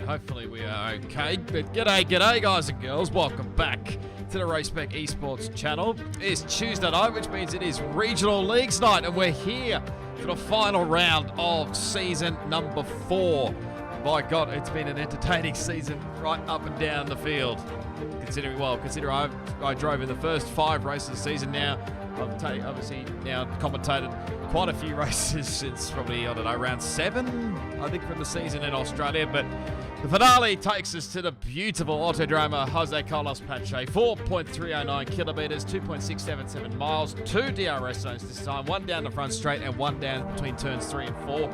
Hopefully we are okay. But g'day guys and girls. Welcome back to the Race Spec Esports channel. It's Tuesday night, which means it is Regional Leagues night, and we're here for the final round of season number 4. My God, it's been an entertaining season right up and down the field. Considering I drove in the first 5 races of the season now. I've obviously now commentated quite a few races since probably, I don't know, round 7, I think, from the season in Australia. But the finale takes us to the beautiful Autodromo Jose Carlos Pache. 4.309 kilometres, 2.677 miles, 2 DRS zones this time, 1 down the front straight and 1 down between turns 3 and 4.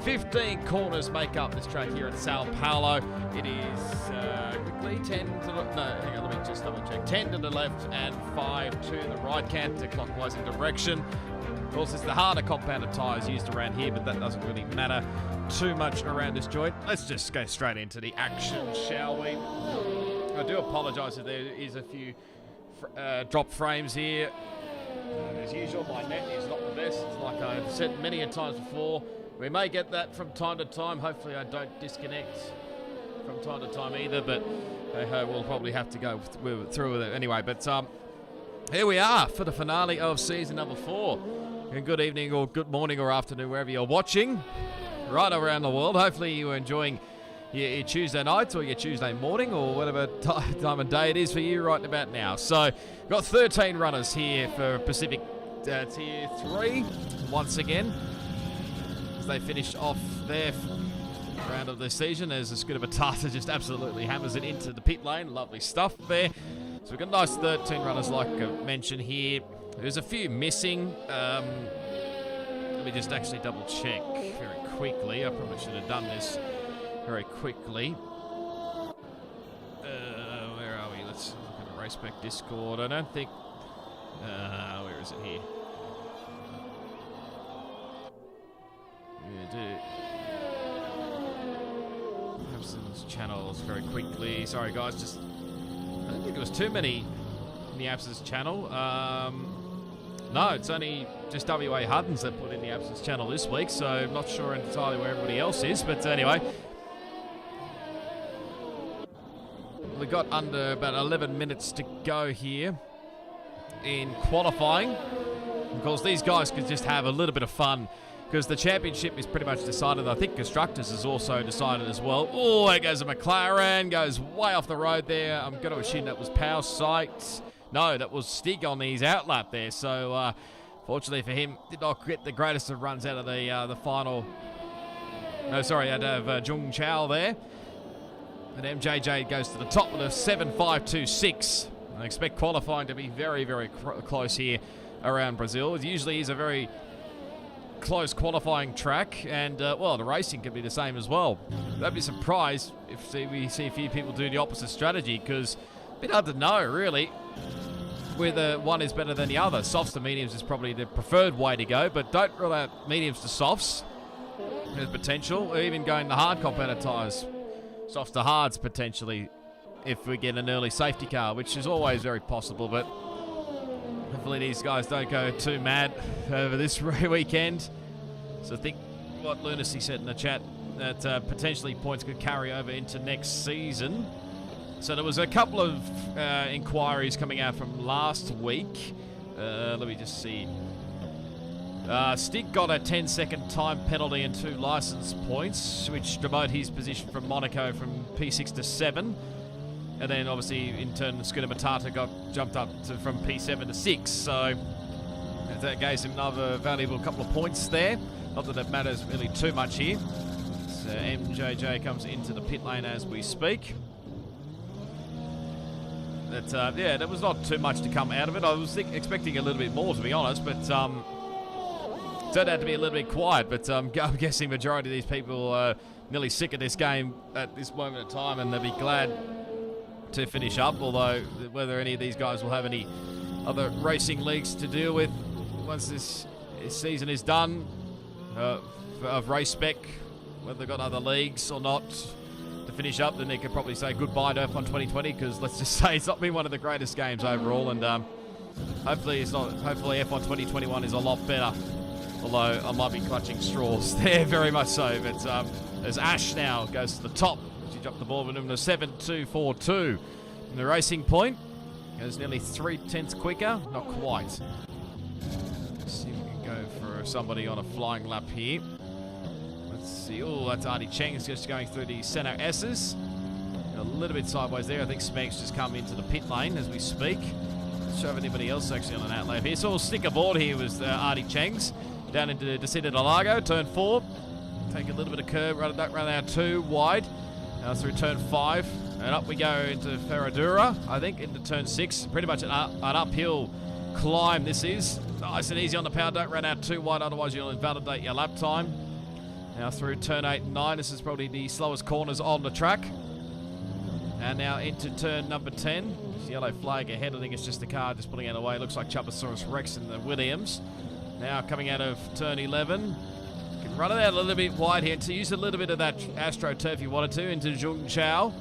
15 corners make up this track here at Sao Paulo. It is quickly 10 to the, no, hang on, let me just double check. 10 to the left and 5 to the right counterclockwise in direction. Of course, it's the harder compounded tyres used around here, but that doesn't really matter too much around this joint. Let's just go straight into the action, shall we? I do apologise if there is a few drop frames here. As usual, my net is not the best. It's like I've said many a times before. We may get that from time to time. Hopefully I don't disconnect from time to time either, but we'll probably have to go through with it anyway. But here we are for the finale of season number 4. And good evening or good morning or afternoon, wherever you're watching, right around the world. Hopefully you're enjoying your Tuesday night or your Tuesday morning or whatever time of day it is for you right about now. So we've got 13 runners here for Pacific Tier 3 once again. As they finish off their round of the season as a Scooter Matata just absolutely hammers it into the pit lane. Lovely stuff there. So we've got nice 13 runners like I mentioned here. There's a few missing. Let me just actually double check very quickly. I probably should have done this very quickly. Where are we? Let's look at the Race Spec Discord. I don't think... where is it here? Absence channels very quickly. Sorry guys, just... I don't think there was too many in the absence channel. No, it's only just WA Huddens that put in the absence channel this week, so I'm not sure entirely where everybody else is. But anyway, we got under about 11 minutes to go here in qualifying. Of course, these guys could just have a little bit of fun because the championship is pretty much decided. I think Constructors is also decided as well. Oh, there goes a McLaren, goes way off the road there. I'm going to assume that was Power Sight. No, that was Stig on his outlap there. So, fortunately for him, did not get the greatest of runs out of the final. No, sorry, out of Jung Chao there. And MJJ goes to the top with a 7.526. I expect qualifying to be very, very close here around Brazil. It usually is a very close qualifying track, and well, the racing can be the same as well. I'd be surprised if we see a few people do the opposite strategy, because a bit hard to know really whether one is better than the other. Softs to mediums is probably the preferred way to go, but don't rule out mediums to softs. There's potential, or even going the hard compounded tyres, softs to hards potentially, if we get an early safety car, which is always very possible. But hopefully these guys don't go too mad over this weekend. So I think what Lunacy said in the chat, that potentially points could carry over into next season. So there was a couple of inquiries coming out from last week. Let me just see. Stig got a 10-second time penalty and 2 license points, which demote his position from Monaco from P6 to 7. And then, obviously, in turn, Scooter Matata got jumped up from P7 to 6. So that gave him another valuable couple of points there. Not that it matters really too much here. So MJJ comes into the pit lane as we speak. But, yeah, there was not too much to come out of it. I was expecting a little bit more, to be honest. But turned out to be a little bit quiet. But I'm guessing majority of these people are nearly sick of this game at this moment in time. And they'll be glad to finish up, although whether any of these guys will have any other racing leagues to deal with once this season is done of Race Spec, whether they've got other leagues or not to finish up, then they could probably say goodbye to F1 2020, because let's just say it's not been one of the greatest games overall, and hopefully it's not. Hopefully F1 2021 is a lot better, although I might be clutching straws there very much so. But as Ash now goes to the top, She dropped the ball with him to 7.242. And the racing point goes nearly 3/10 quicker. Not quite. Let's see if we can go for somebody on a flying lap here. Let's see. Oh, that's Artie Cheng's just going through the center S's. A little bit sideways there. I think Smeg's just come into the pit lane as we speak. Not sure if anybody else actually on an out lap here. So we'll stick aboard here with Artie Cheng's. Down into Descida de Largo, turn 4. Take a little bit of curve, run out 2 wide. Now through turn 5. And up we go into Ferradura, I think, into turn 6. Pretty much an uphill climb this is. Nice and easy on the power. Don't run out 2 wide, otherwise you'll invalidate your lap time. Now through turn 8 and 9. This is probably the slowest corners on the track. And now into turn number 10. There's yellow flag ahead. I think it's just the car just pulling out of the way. Looks like Chuposaurus Rex in the Williams. Now coming out of turn 11. Can run it out a little bit wide here to use a little bit of that AstroTurf if you wanted to into Zhong Chao.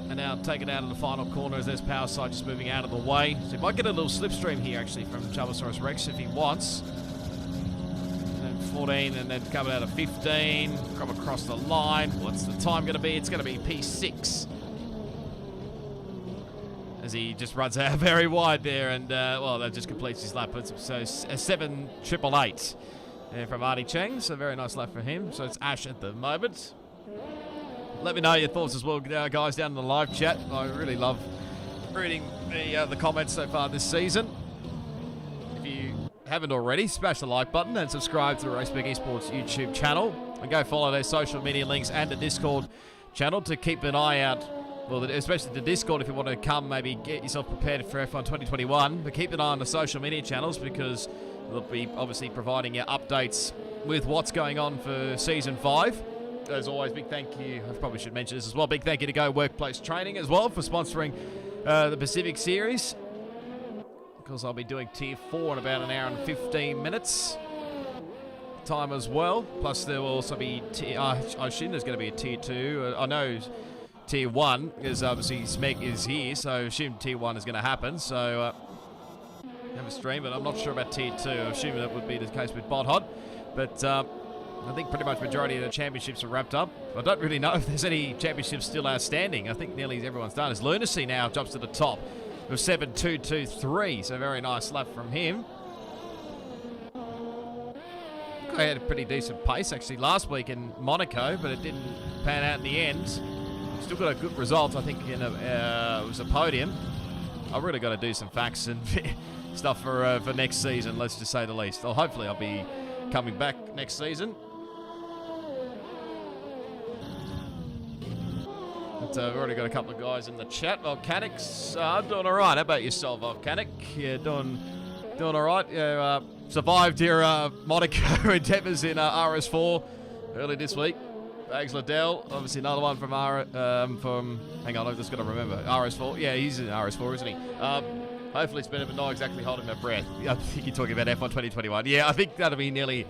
And now take it out of the final corner as there's Power Side just moving out of the way. So you might get a little slipstream here actually from Chuposaurus Rex if he wants. And then 14 and then coming out of 15. Come across the line. What's the time going to be? It's going to be P6. As he just runs out very wide there, and well, that just completes his lap. So a 7.888 there from Artie Cheng. So very nice lap for him. So it's Ash at the moment. Let me know your thoughts as well, guys, down in the live chat. I really love reading the comments so far this season. If you haven't already, smash the like button and subscribe to the Race Spec Esports YouTube channel. And go follow their social media links and the Discord channel to keep an eye out. Well, especially the Discord if you want to come, maybe get yourself prepared for F1 2021. But keep an eye on the social media channels because they'll be obviously providing you updates with what's going on for Season 5. As always, big thank you. I probably should mention this as well. Big thank you to Go Workplace Training as well for sponsoring the Pacific Series. Because I'll be doing Tier 4 in about an hour and 15 minutes time as well. Plus there will also be, I assume there's going to be a Tier 2. I know Tier 1, because obviously Smeg is here, so I assume Tier 1 is going to happen. So, have a stream, but I'm not sure about Tier 2. I assume that would be the case with Bot Hot. But I think pretty much majority of the championships are wrapped up. I don't really know if there's any championships still outstanding. I think nearly everyone's done. As Lunacy now jumps to the top with 7.223, so very nice lap from him. I had a pretty decent pace actually last week in Monaco, but it didn't pan out in the end. Still got a good result, I think, in it was a podium. I've really got to do some facts and stuff for next season, let's just say the least. Well, hopefully I'll be coming back next season. But we've already got a couple of guys in the chat. Volcanics, doing all right. How about yourself, Volcanic? Yeah, doing all right. Yeah, survived your Monaco endeavours in RS4 early this week. Bags Liddell, obviously another one from hang on, I've just got to remember. RS4, yeah, he's in RS4, isn't he? Hopefully it's better, but not exactly holding my breath. I think you're talking about F1 2021. Yeah, I think that'll be nearly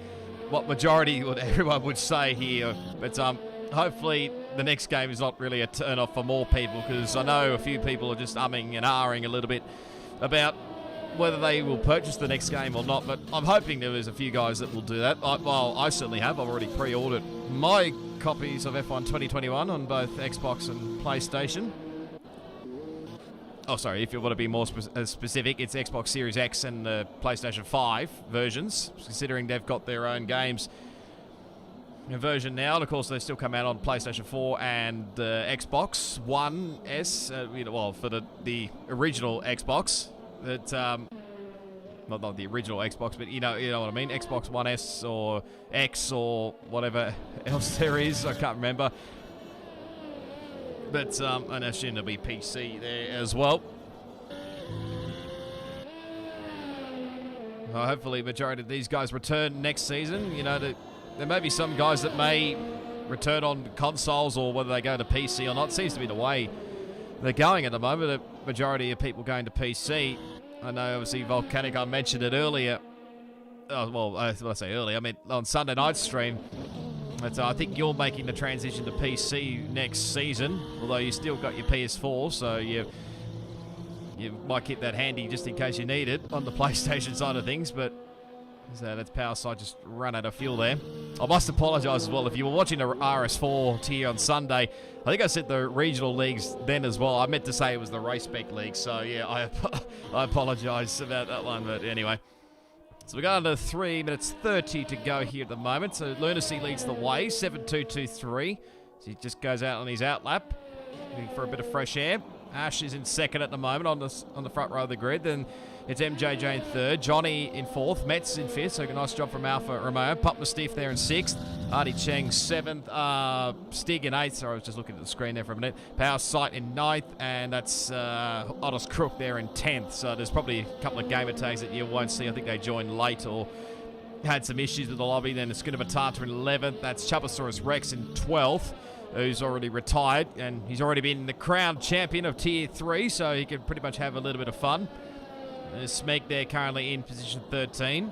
what majority, what everyone would say here. But hopefully the next game is not really a turn-off for more people, because I know a few people are just umming and ahhing a little bit about whether they will purchase the next game or not. But I'm hoping there is a few guys that will do that. Well, I certainly have. I've already pre-ordered my copies of F1 2021 on both Xbox and PlayStation. Oh, sorry, if you want to be more specific, it's Xbox Series X and the PlayStation 5 versions, considering they've got their own games version now. And of course, they still come out on PlayStation 4 and Xbox One S, well, for the original Xbox. That not the original Xbox, but you know what I mean. Xbox One S or X or whatever else there is. I can't remember. But and I assume there'll be PC there as well. Hopefully, majority of these guys return next season. You know, there may be some guys that may return on consoles, or whether they go to PC or not. Seems to be the way they're going at the moment. The majority of people going to PC. I know, obviously, Volcanic, I mentioned it earlier. Oh, well, when I say earlier, I mean on Sunday night stream. But I think you're making the transition to PC next season, although you still got your PS4, so you might keep that handy just in case you need it on the PlayStation side of things. But So that's power side just run out of fuel there. I must apologise as well. If you were watching the RS4 tier on Sunday, I think I said the regional leagues then as well. I meant to say it was the Race Spec League. So, yeah, I apologise about that one. But anyway. So we're going to 3 minutes 30 to go here at the moment. So Lunacy leads the way, 7.223. So he just goes out on his out lap, looking for a bit of fresh air. Ash is in second at the moment on the front row of the grid. Then it's MJJ in third, Johnny in fourth, Metz in fifth. So a nice job from Alpha Romeo. Pup Stiff there in sixth, Artie Cheng seventh, Stig in eighth. Sorry, I was just looking at the screen there for a minute. Power Sight in ninth, and that's Otis Crook there in 10th. So there's probably a couple of gamer tags that you won't see. I think they joined late or had some issues with the lobby. Then it's Schooner Matata in 11th. That's Chubasaurus Rex in 12th, who's already retired, and he's already been the crowned champion of Tier 3, so he can pretty much have a little bit of fun. There's Smeg there currently in position 13.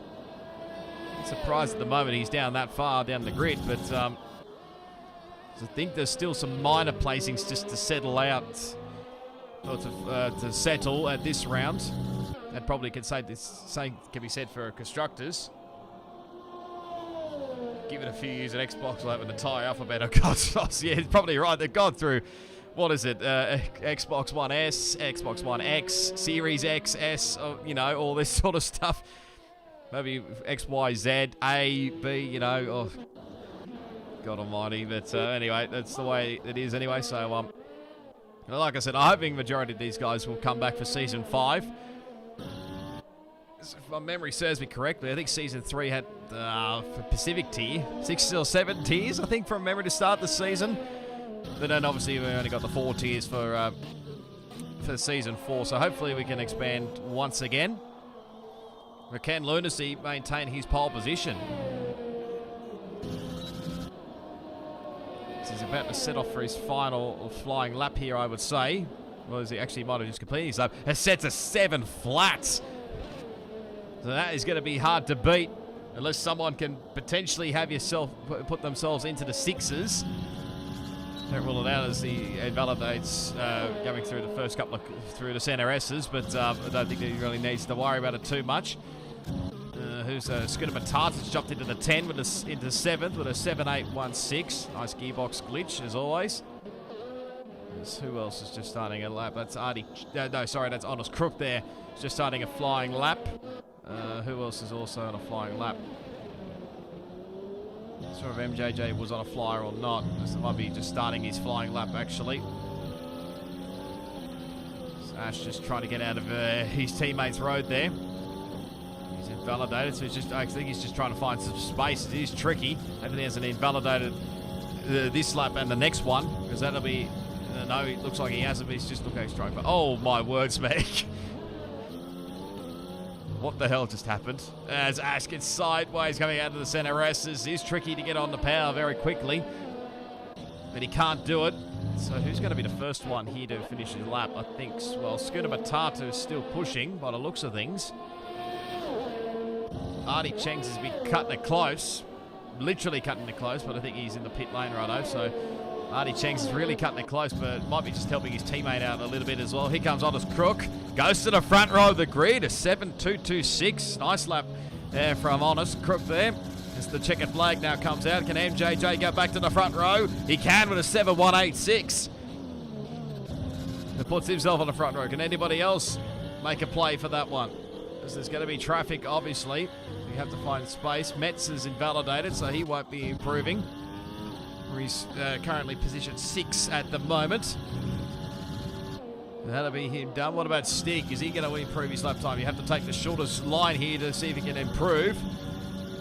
I'm surprised at the moment he's down that far down the grid, but I think there's still some minor placings just to settle out, or to settle at this round. That probably can say this same can be said for constructors. Give it a few years at Xbox, we'll have an entire alphabet of gods. Yeah, it's probably right. They've gone through, what is it, Xbox One S, Xbox One X, Series X, S, you know, all this sort of stuff. Maybe X, Y, Z, A, B, you know, oh, God almighty. But anyway, that's the way it is anyway. So, like I said, I'm hoping the majority of these guys will come back for Season 5. If my memory serves me correctly, I think Season 3 had, for Pacific tier, 6 or 7 tiers, I think, from memory to start the season. But then obviously we only got the 4 tiers for Season 4, so hopefully we can expand once again. But can Lunacy maintain his pole position? So he's about to set off for his final flying lap here, I would say. Well, he actually might have just completed his lap. It sets a 7 flats. So that is going to be hard to beat unless someone can potentially have put themselves into the 6s. Don't rule it out as he invalidates going through the first couple through the center S's, but I don't think he really needs to worry about it too much. Who's Schooner Matata's jumped into the 10 into 7th with a 7.816. Nice gearbox glitch as always. Who else is just starting a lap? That's Artie. No, sorry, that's Honest Crook there. He's just starting a flying lap. Who else is also on a flying lap? Not sure if MJJ was on a flyer or not. This might be just starting his flying lap actually. So Ash just trying to get out of his teammate's road there. He's invalidated, so I think he's just trying to find some space. It is tricky. Hopefully he hasn't invalidated this lap and the next one, because that'll be. No, it looks like he hasn't. He's just looking at his stroke. Oh my words, Meg. What the hell just happened? As Ash gets sideways coming out of the center S's. It is tricky to get on the power very quickly, but he can't do it. So who's going to be the first one here to finish his lap? I think, well, Schooner Matata is still pushing by the looks of things. Artie Cheng's has been cutting it close. Literally cutting it close, but I think he's in the pit lane right now. So Artie Cheng's is really cutting it close, but might be just helping his teammate out a little bit as well. Here comes Honest Crook. Goes to the front row of the grid, a 7.226. Nice lap there from Honest Crook there. As the checkered flag now comes out. Can MJJ go back to the front row? He can with a 7.186. He puts himself on the front row. Can anybody else make a play for that one? Because there's going to be traffic, obviously. You have to find space. Metz is invalidated, so he won't be improving. He's currently position 6 at the moment. That'll be him done. What about Stig? Is he going to improve his lap time? You have to take the shortest line here to see if he can improve.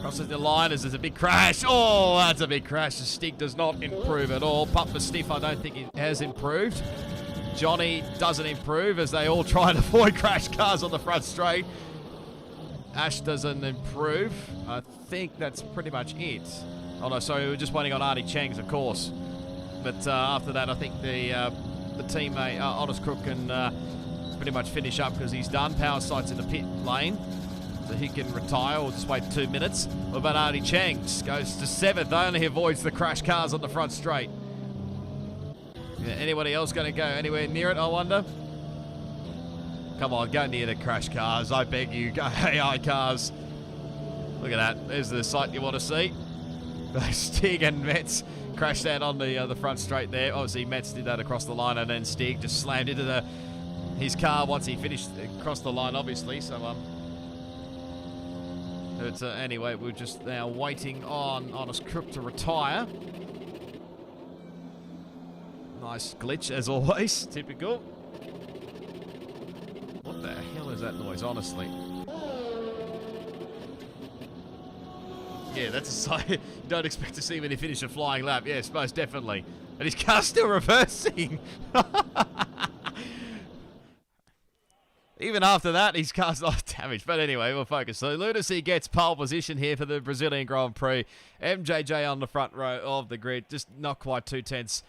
Crosses the line as there's a big crash. Oh, that's a big crash. Stig does not improve at all. Pup for Stiff, I don't think he has improved. Johnny doesn't improve as they all try and avoid crash cars on the front straight. Ash doesn't improve. I think that's pretty much it. Oh no, sorry, we were just waiting on Artie Cheng's, of course. But after that, I think the teammate, Honest Crook, can pretty much finish up because he's done. Power Sight's in the pit lane, so he can retire or just wait 2 minutes. What about Artie Cheng's? Goes to 7th, only avoids the crash cars on the front straight. Yeah, anybody else going to go anywhere near it, I wonder? Come on, go near the crash cars, I beg you. Go AI cars. Look at that. There's the sight you want to see. Stig and Metz crashed out on the front straight there. Obviously, Metz did that across the line, and then Stig just slammed into his car once he finished across the line, obviously. So, but anyway, we're just now waiting on Honest Crook to retire. Nice glitch, as always. Typical. What the hell is that noise, honestly? Yeah, that's a sign you don't expect to see when he finish a flying lap. Yes, most definitely. And his car's still reversing. Even after that, his car's not damaged. But anyway, we'll focus. So Lunacy gets pole position here for the Brazilian Grand Prix. MJJ on the front row of the grid. Just not quite 2/10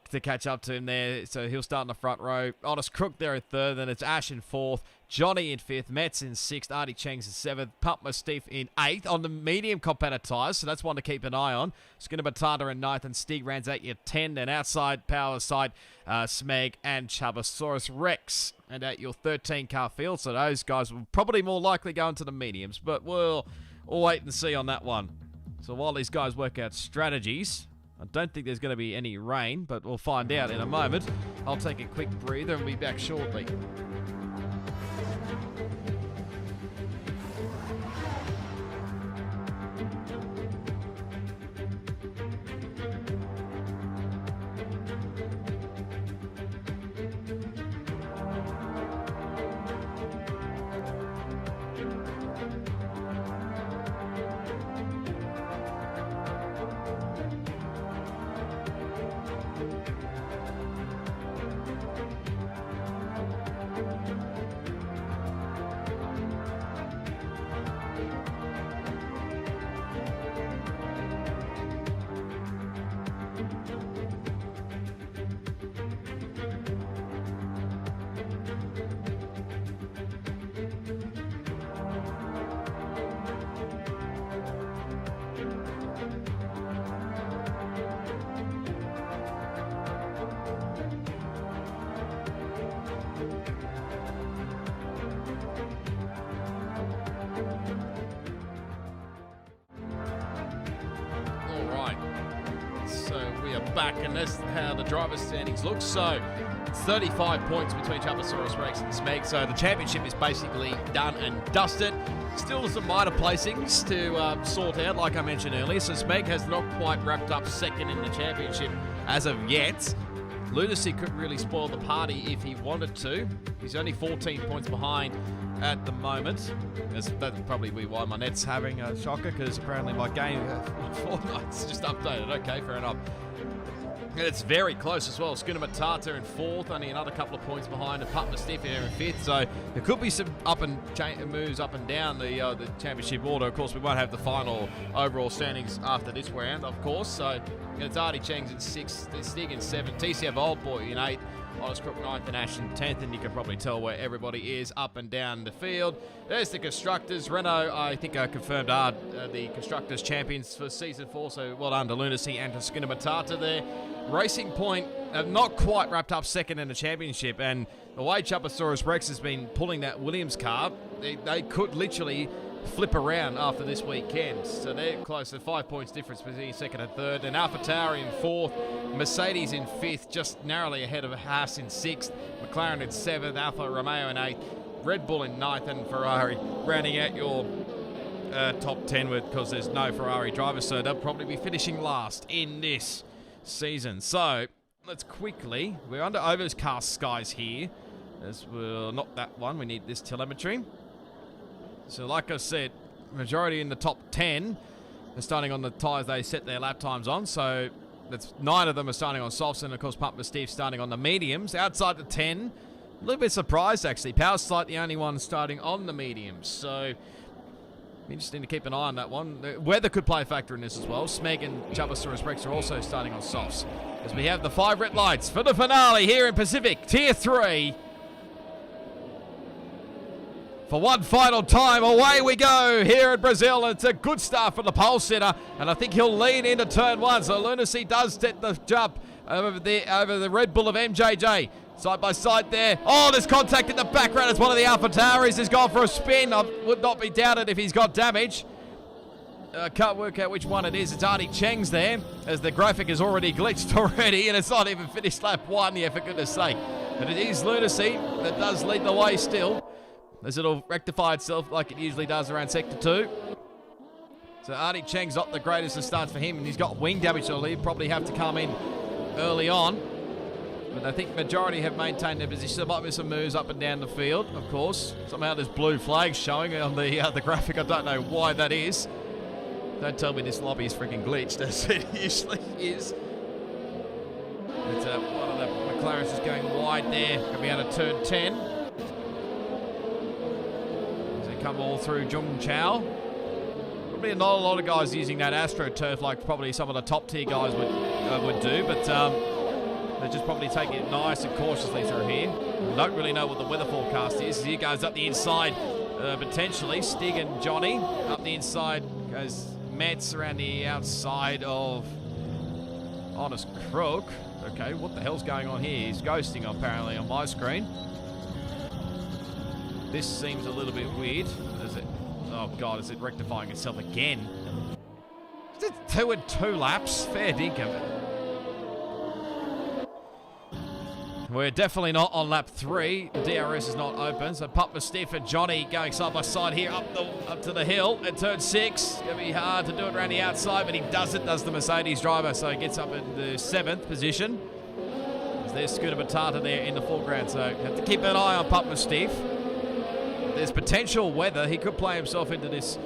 to catch up to him there. So he'll start in the front row. Honest Crook there in third. Then it's Ash in fourth. Johnny in fifth. Metz in sixth. Artie Cheng's in seventh. Pump Mastiff in eighth on the medium competitor tyres. So that's one to keep an eye on. Skinner Batata in ninth. And Stig Ranzak at 10. Then outside power side, Smeg and Chubasaurus Rex. And at your 13 car field. So those guys will probably more likely go into the mediums. But we'll wait and see on that one. So while these guys work out strategies, I don't think there's going to be any rain, but we'll find out in a moment. I'll take a quick breather and be back shortly. Back, and that's how the driver's standings look. So it's 35 points between Chubasaurus Rex and Smeg. So the championship is basically done and dusted. Still some minor placings to sort out, like I mentioned earlier. So Smeg has not quite wrapped up second in the championship as of yet. Lunacy couldn't really spoil the party if he wanted to. He's only 14 points behind at the moment. That'll probably be why my net's having a shocker, because apparently my game Fortnite's just updated. Okay, fair enough. And it's very close as well. Skinner Matata in fourth, only another couple of points behind, and Pup Mastiff here in fifth. So there could be some moves up and down the championship order. Of course, we won't have the final overall standings after this round, of course. So it's Artie Cheng's in sixth, Stig in seventh, TCF Old Boy in eighth, Honest Crook ninth, and Ash in 10th. And you can probably tell where everybody is up and down the field. There's the constructors. Renault, I think, confirmed are the constructors champions for season 4. So well done to Lunacy and to Skinner Matata there. Racing Point have not quite wrapped up second in the championship, and the way Chubasaurus Rex has been pulling that Williams car, they could literally flip around after this weekend. So they're close to 5 points difference between second and third. And AlphaTauri in fourth, Mercedes in fifth, just narrowly ahead of Haas in sixth, McLaren in seventh, Alfa Romeo in eighth, Red Bull in ninth, and Ferrari rounding out your top 10 because there's no Ferrari drivers, so they'll probably be finishing last in this season. So let's quickly, we're under overcast skies here, as well, not that one, we need this telemetry. So like I said, majority in the top 10 are starting on the tyres they set their lap times on. So that's 9 of them are starting on softs, and of course Pump Mastiff starting on the mediums. Outside the 10, a little bit surprised actually. Power Slide the only one starting on the mediums. So interesting to keep an eye on that one. The weather could play a factor in this as well. Smeg and Chubasaurus Rex are also starting on softs. As we have the 5 red lights for the finale here in Pacific Tier 3. For one final time, away we go here in Brazil. It's a good start for the pole sitter, and I think he'll lean into turn 1. So Lunacy does set the jump over the Red Bull of MJJ. Side by side there. Oh, there's contact in the background as one of the AlphaTauris has gone for a spin. I would not be doubted if he's got damage. I can't work out which one it is. It's Artie Cheng's there, as the graphic is already glitched already, and it's not even finished lap 1 yet, for goodness sake. But it is Lunacy that does lead the way still, as it'll rectify itself like it usually does around Sector 2. So Artie Cheng's not the greatest of starts for him, and he's got wing damage, so he'll probably have to come in early on. But I think majority have maintained their position. There might be some moves up and down the field, of course. Somehow there's blue flags showing on the graphic. I don't know why that is. Don't tell me this lobby is freaking glitched, as it usually is. But one of the McLarens is going wide there, coming out of turn 10. As they come all through Jung Chao. Probably not a lot of guys using that AstroTurf like probably some of the top tier guys would do, but they're just probably taking it nice and cautiously through here. Don't really know what the weather forecast is. Here goes up the inside, potentially. Stig and Johnny. Up the inside goes Metz around the outside of Honest Crook. Okay, what the hell's going on here? He's ghosting apparently on my screen. This seems a little bit weird. Is it? Oh God, is it rectifying itself again? Is it 2 and 2 laps? Fair dinkum. We're definitely not on lap 3. The DRS is not open, so Pup Stiff and Johnny going side by side here up to the hill at turn 6. Gonna be hard to do it around the outside, but he does it, does the Mercedes driver, so he gets up in the 7th position. There's Scooter Batata there in the foreground, so have to keep an eye on Pup Stiff. There's potential weather. He could play himself into this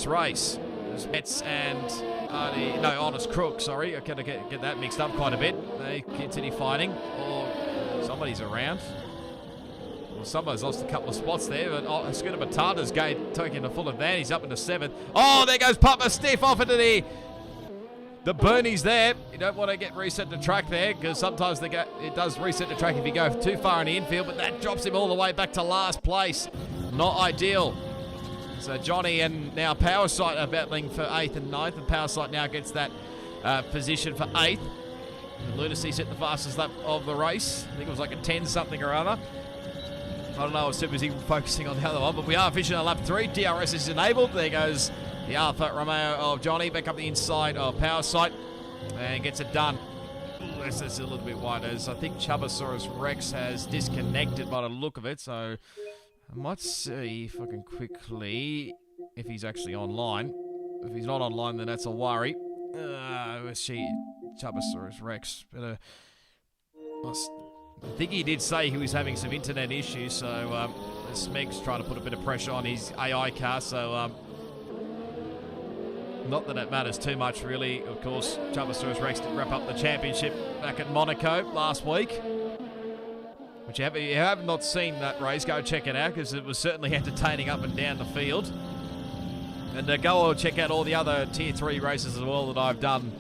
race. There's Metz and Honest Crook, sorry. I gotta get that mixed up quite a bit. They continue fighting, or somebody's around. Well, somebody's lost a couple of spots there, but Scooter Batata's taking the full advantage. He's up into 7th. Oh, there goes Papa Stiff off into the Bernie's there. You don't want to get reset the track there, because sometimes it does reset the track if you go too far in the infield, but that drops him all the way back to last place. Not ideal. So Johnny and now Powersight are battling for 8th and 9th, and Powersight now gets that position for 8th. And Lunacy set the fastest lap of the race. I think it was like a 10 something or other. I don't know, I was too busy focusing on the other one, but we are finishing on lap 3. DRS is enabled. There goes the Alfa Romeo of Johnny back up the inside of Powersight and gets it done. Ooh, that's a little bit wide, as I think Chubasaurus Rex has disconnected by the look of it, so I might see if I can quickly, if he's actually online. If he's not online, then that's a worry. Let's see, Chubasaurus Rex. I think he did say he was having some internet issues, so Smeg's trying to put a bit of pressure on his AI car, so not that it matters too much, really. Of course, Chubasaurus Rex did wrap up the championship back at Monaco last week. Which you have not seen that race, go check it out, because it was certainly entertaining up and down the field. And go check out all the other Tier 3 races as well that I've done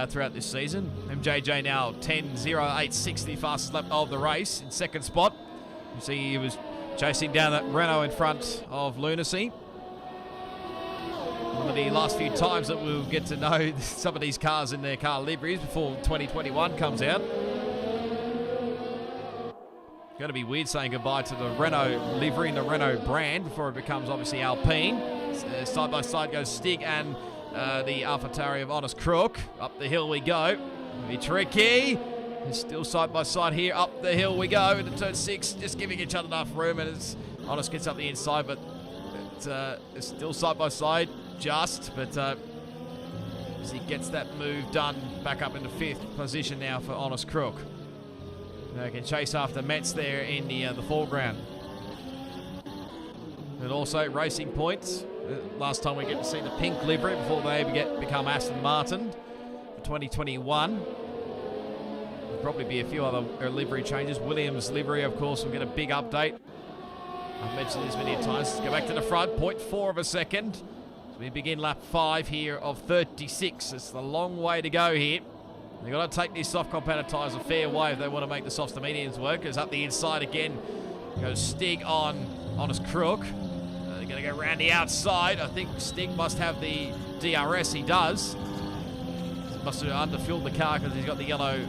throughout this season. MJJ now 10.08.60, the fastest lap of the race, in 2nd spot. You see he was chasing down that Renault in front of Lunacy. One of the last few times that we'll get to know some of these cars in their car liveries before 2021 comes out. Going to be weird saying goodbye to the Renault livery and the Renault brand before it becomes obviously Alpine. Side by side goes Stig and the AlphaTauri of Honest Crook. Up the hill we go. Be tricky. Still side by side here. Up the hill we go into turn 6. Just giving each other enough room, and as Honest gets up the inside, but it's still side by side. But as he gets that move done, back up into 5th position now for Honest Crook. They can chase after Metz there in the foreground. And also racing points. Last time we get to see the pink livery before they become Aston Martin for 2021. There'll probably be a few other livery changes. Williams livery, of course, will get a big update. I've mentioned this many times. Let's go back to the front. 0.4 of a second. So we begin lap 5 here of 36. It's a long way to go here. They've got to take these soft compactor tyres a fair way if they want to make the softs to mediums work. Because up the inside again goes Stig on Honest Crook. They're going to go around the outside. I think Stig must have the DRS. He does. He must have underfueled the car because he's got the yellow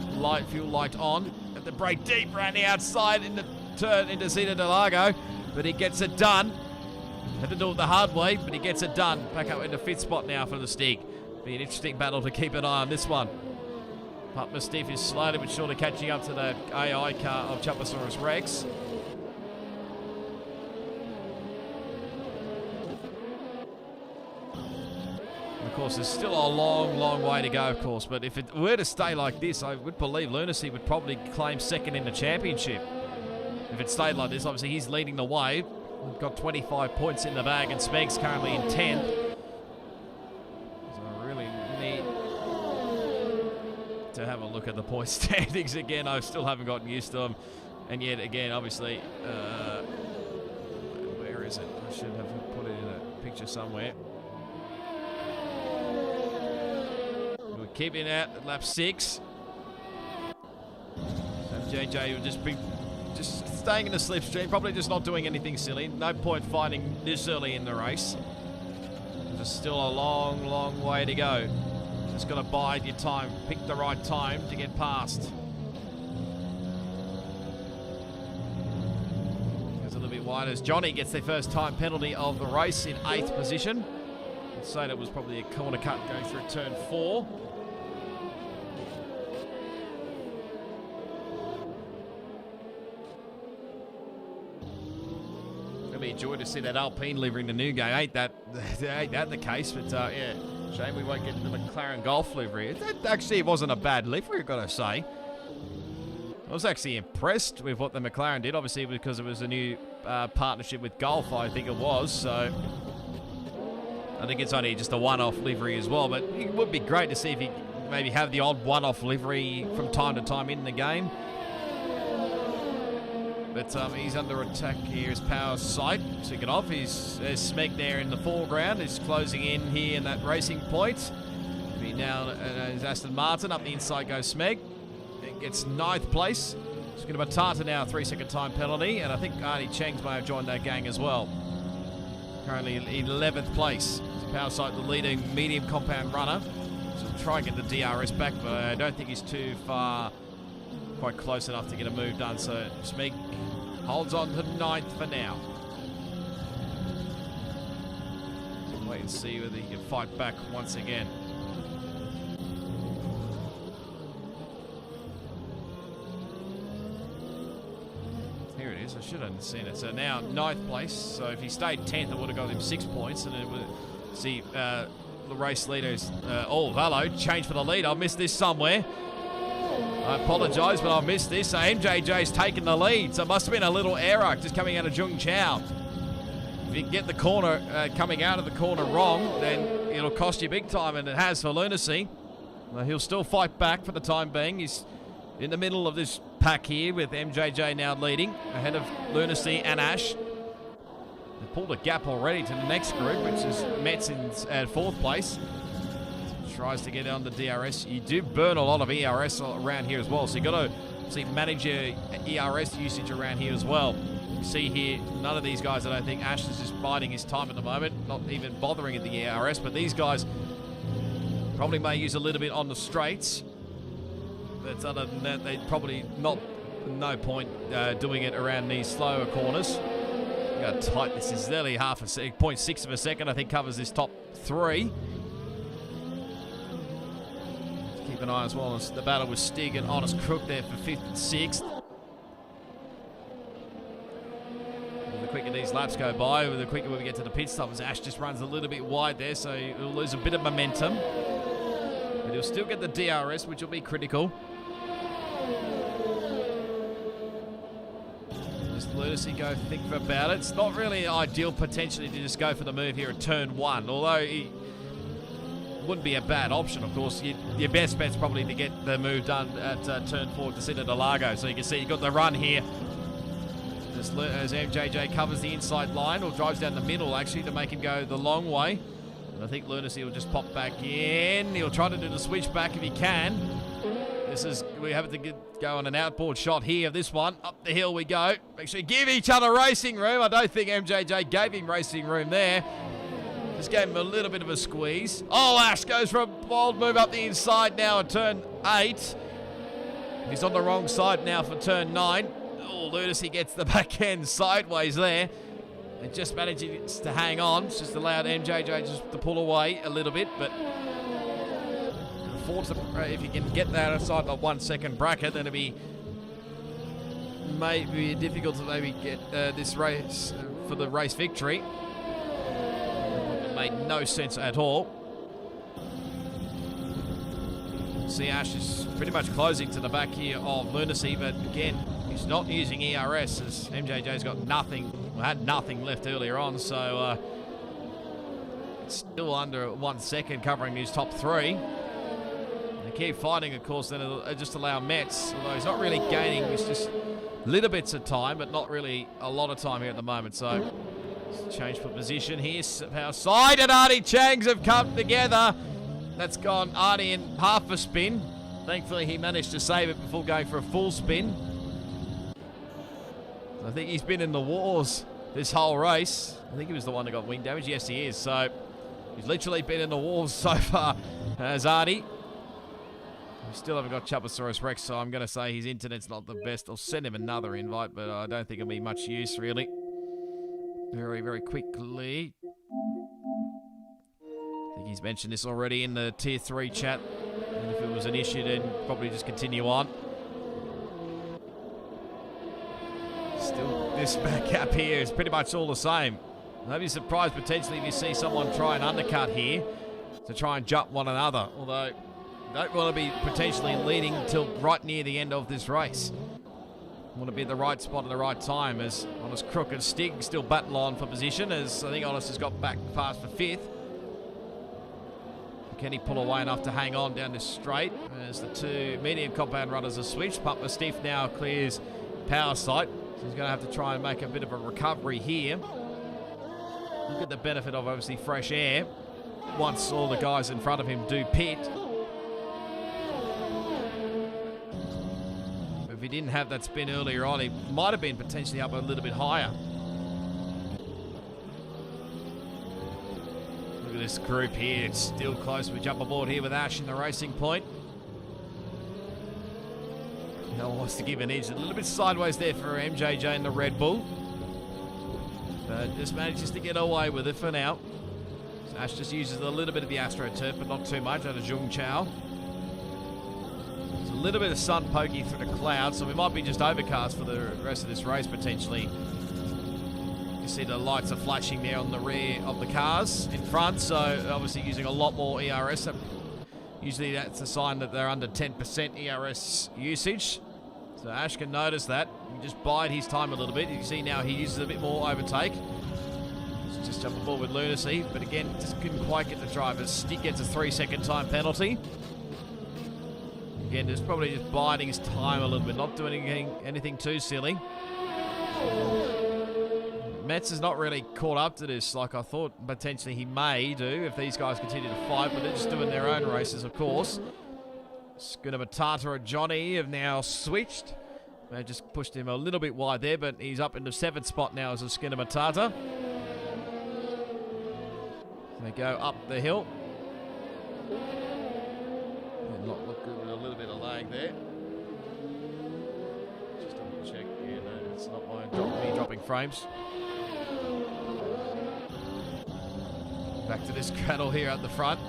fuel light on. Have to brake deep around the outside in the turn into Cedar del Lago. But he gets it done. Had to do it the hard way, but he gets it done. Back up into 5th spot now for the Stig. Be an interesting battle to keep an eye on this one. Pup Mastiff is slowly but surely catching up to the AI car of Chuposaurus Rex. Of course, there's still a long way to go, of course, but if it were to stay like this, I would believe Lunacy would probably claim 2nd in the championship. If it stayed like this, obviously he's leading the way. We've got 25 points in the bag, and Smeg's currently in 10th. So I really need to have a look at the point standings again. I still haven't gotten used to them. And yet again, obviously, where is it? I should have put it in a picture somewhere. We're keeping out at lap 6. And JJ will just be staying in the slipstream, probably just not doing anything silly. No point fighting this early in the race. There's still a long way to go. Just got to bide your time, pick the right time to get past. Goes a little bit wide as Johnny gets their first time penalty of the race in 8th position. I'd say that was probably a corner cut going through turn 4. Be a joy to see that Alpine livery in the new game. Ain't that the case? But yeah, shame we won't get the McLaren Golf livery. It wasn't a bad livery, I've got to say. I was actually impressed with what the McLaren did, obviously because it was a new partnership with Golf, I think it was. So I think it's only just a one-off livery as well. But it would be great to see if he maybe have the odd one-off livery from time to time in the game. But he's under attack here as Power Sight took it off. There's Smeg there in the foreground. He's closing in here in that racing point. Now is Aston Martin. Up the inside goes Smeg. It gets 9th place. It's going to be Batata now, 3-second time penalty. And I think Arnie Cheng's may have joined that gang as well. Currently in 11th place. Power Sight, the leading medium compound runner. So we'll try and get the DRS back, but I don't think he's too far. Quite close enough to get a move done, so Smeg holds on to 9th for now. Wait and see whether he can fight back once again. Here it is, I should have seen it. So now 9th place, so if he stayed 10th, it would have got him 6 points, and it would see the race leaders. Oh, hello, change for the lead. I missed this somewhere. I apologise, but I missed this. So MJJ's taken the lead. So it must have been a little error just coming out of Jung Chao. If you get the corner, coming out of the corner wrong, then it'll cost you big time, and it has for Lunacy. Well, he'll still fight back for the time being. He's in the middle of this pack here with MJJ now leading, ahead of Lunacy and Ash. They've pulled a gap already to the next group, which is Mets at 4th place. Tries to get on the DRS. You do burn a lot of ERS around here as well, so you got to manage your ERS usage around here as well. You see here, none of these guys, I don't think. Ash is just biding his time at the moment, not even bothering at the ERS, but these guys probably may use a little bit on the straights. But other than that, they probably no point doing it around these slower corners. Look how tight this is. Nearly 0.6 of a second, I think, covers this top 3. Keep an eye as well as the battle with Stig and Honest Crook there for 5th and 6th. The quicker these laps go by, the quicker we get to the pit stop, as Ash just runs a little bit wide there, so he'll lose a bit of momentum. But he'll still get the DRS, which will be critical. Just Lunacy go think about it. It's not really ideal potentially to just go for the move here at turn 1, although he wouldn't be a bad option, of course. Your best bet's probably to get the move done at turn 4 to Casino de Lago. So you can see you've got the run here. Just as MJJ covers the inside line, or drives down the middle actually to make him go the long way. And I think Lunacy will just pop back in. He'll try to do the switch back if he can. We have to go on an outboard shot here of this one. Up the hill we go. Make sure you give each other racing room. I don't think MJJ gave him racing room there. Just gave him a little bit of a squeeze. Oh, Ash goes for a bold move up the inside now at turn 8. He's on the wrong side now for turn 9. Oh, Lunacy gets the back end sideways there. And just manages to hang on. It's just allowed MJJ just to pull away a little bit, but if you can get that outside the 1 second bracket, then it'll be maybe difficult to maybe get this race for the race victory. It made no sense at all. See, Ash is pretty much closing to the back here of Lunacy, but again, he's not using ERS as MJJ's got nothing, had nothing left earlier on, so it's still under 1 second covering his top three. They keep fighting, of course, then it'll just allow Metz, although he's not really gaining, it's just little bits of time, but not really a lot of time here at the moment. So, change for position here. Power side and Artie Changs have come together. That's gone Artie in half a spin. Thankfully, he managed to save it before going for a full spin. I think he's been in the wars this whole race. I think he was the one that got wing damage. Yes, he is. So, he's literally been in the wars so far as Artie. We still haven't got Chupasaurus Rex, so I'm going to say his internet's not the best. I'll send him another invite, but I don't think it'll be much use, really. Very, very quickly. I think he's mentioned this already in the Tier 3 chat. And if it was an issue, then probably just continue on. Still, this back gap here is pretty much all the same. I'd be surprised potentially if you see someone try and undercut here to try and jump one another, although don't want to be potentially leading until right near the end of this race. Want to be at the right spot at the right time, as Honest Crook and Stig still battle on for position, as I think Honest has got back past for 5th. Can he pull away enough to hang on down this straight as the two medium compound runners are switched? Pumper Stiff now clears power sight, so he's going to have to try and make a bit of a recovery here. Look at the benefit of obviously fresh air once all the guys in front of him do pit. If he didn't have that spin earlier on, he might have been potentially up a little bit higher. Look at this group here. It's still close. We jump aboard here with Ash in the racing point. Now wants to give an edge a little bit sideways there for MJJ in the Red Bull. But just manages to get away with it for now. So Ash just uses a little bit of the AstroTurf, but not too much out of Zhong Chao. A little bit of sun poking through the clouds, so we might be just overcast for the rest of this race potentially. You see the lights are flashing there on the rear of the cars in front, so obviously using a lot more ERS. Usually that's a sign that they're under 10% ERS usage. So Ash can notice that. He just bide his time a little bit. You can see now he uses a bit more overtake. Just jump aboard with Lunacy, but again, just couldn't quite get the drivers. Stick gets a 3-second time penalty. Again, just probably just biding his time a little bit, not doing anything too silly. Metz is not really caught up to this like I thought potentially he may do if these guys continue to fight, but they're just doing their own races, of course. Schooner Matata and Johnny have now switched. They just pushed him a little bit wide there, but he's up in the 7th spot now as a Schooner Matata. They go up the hill. Not look good with a little bit of lag there. Just double check. Yeah, no, it's not me dropping frames. Back to this cradle here at the front.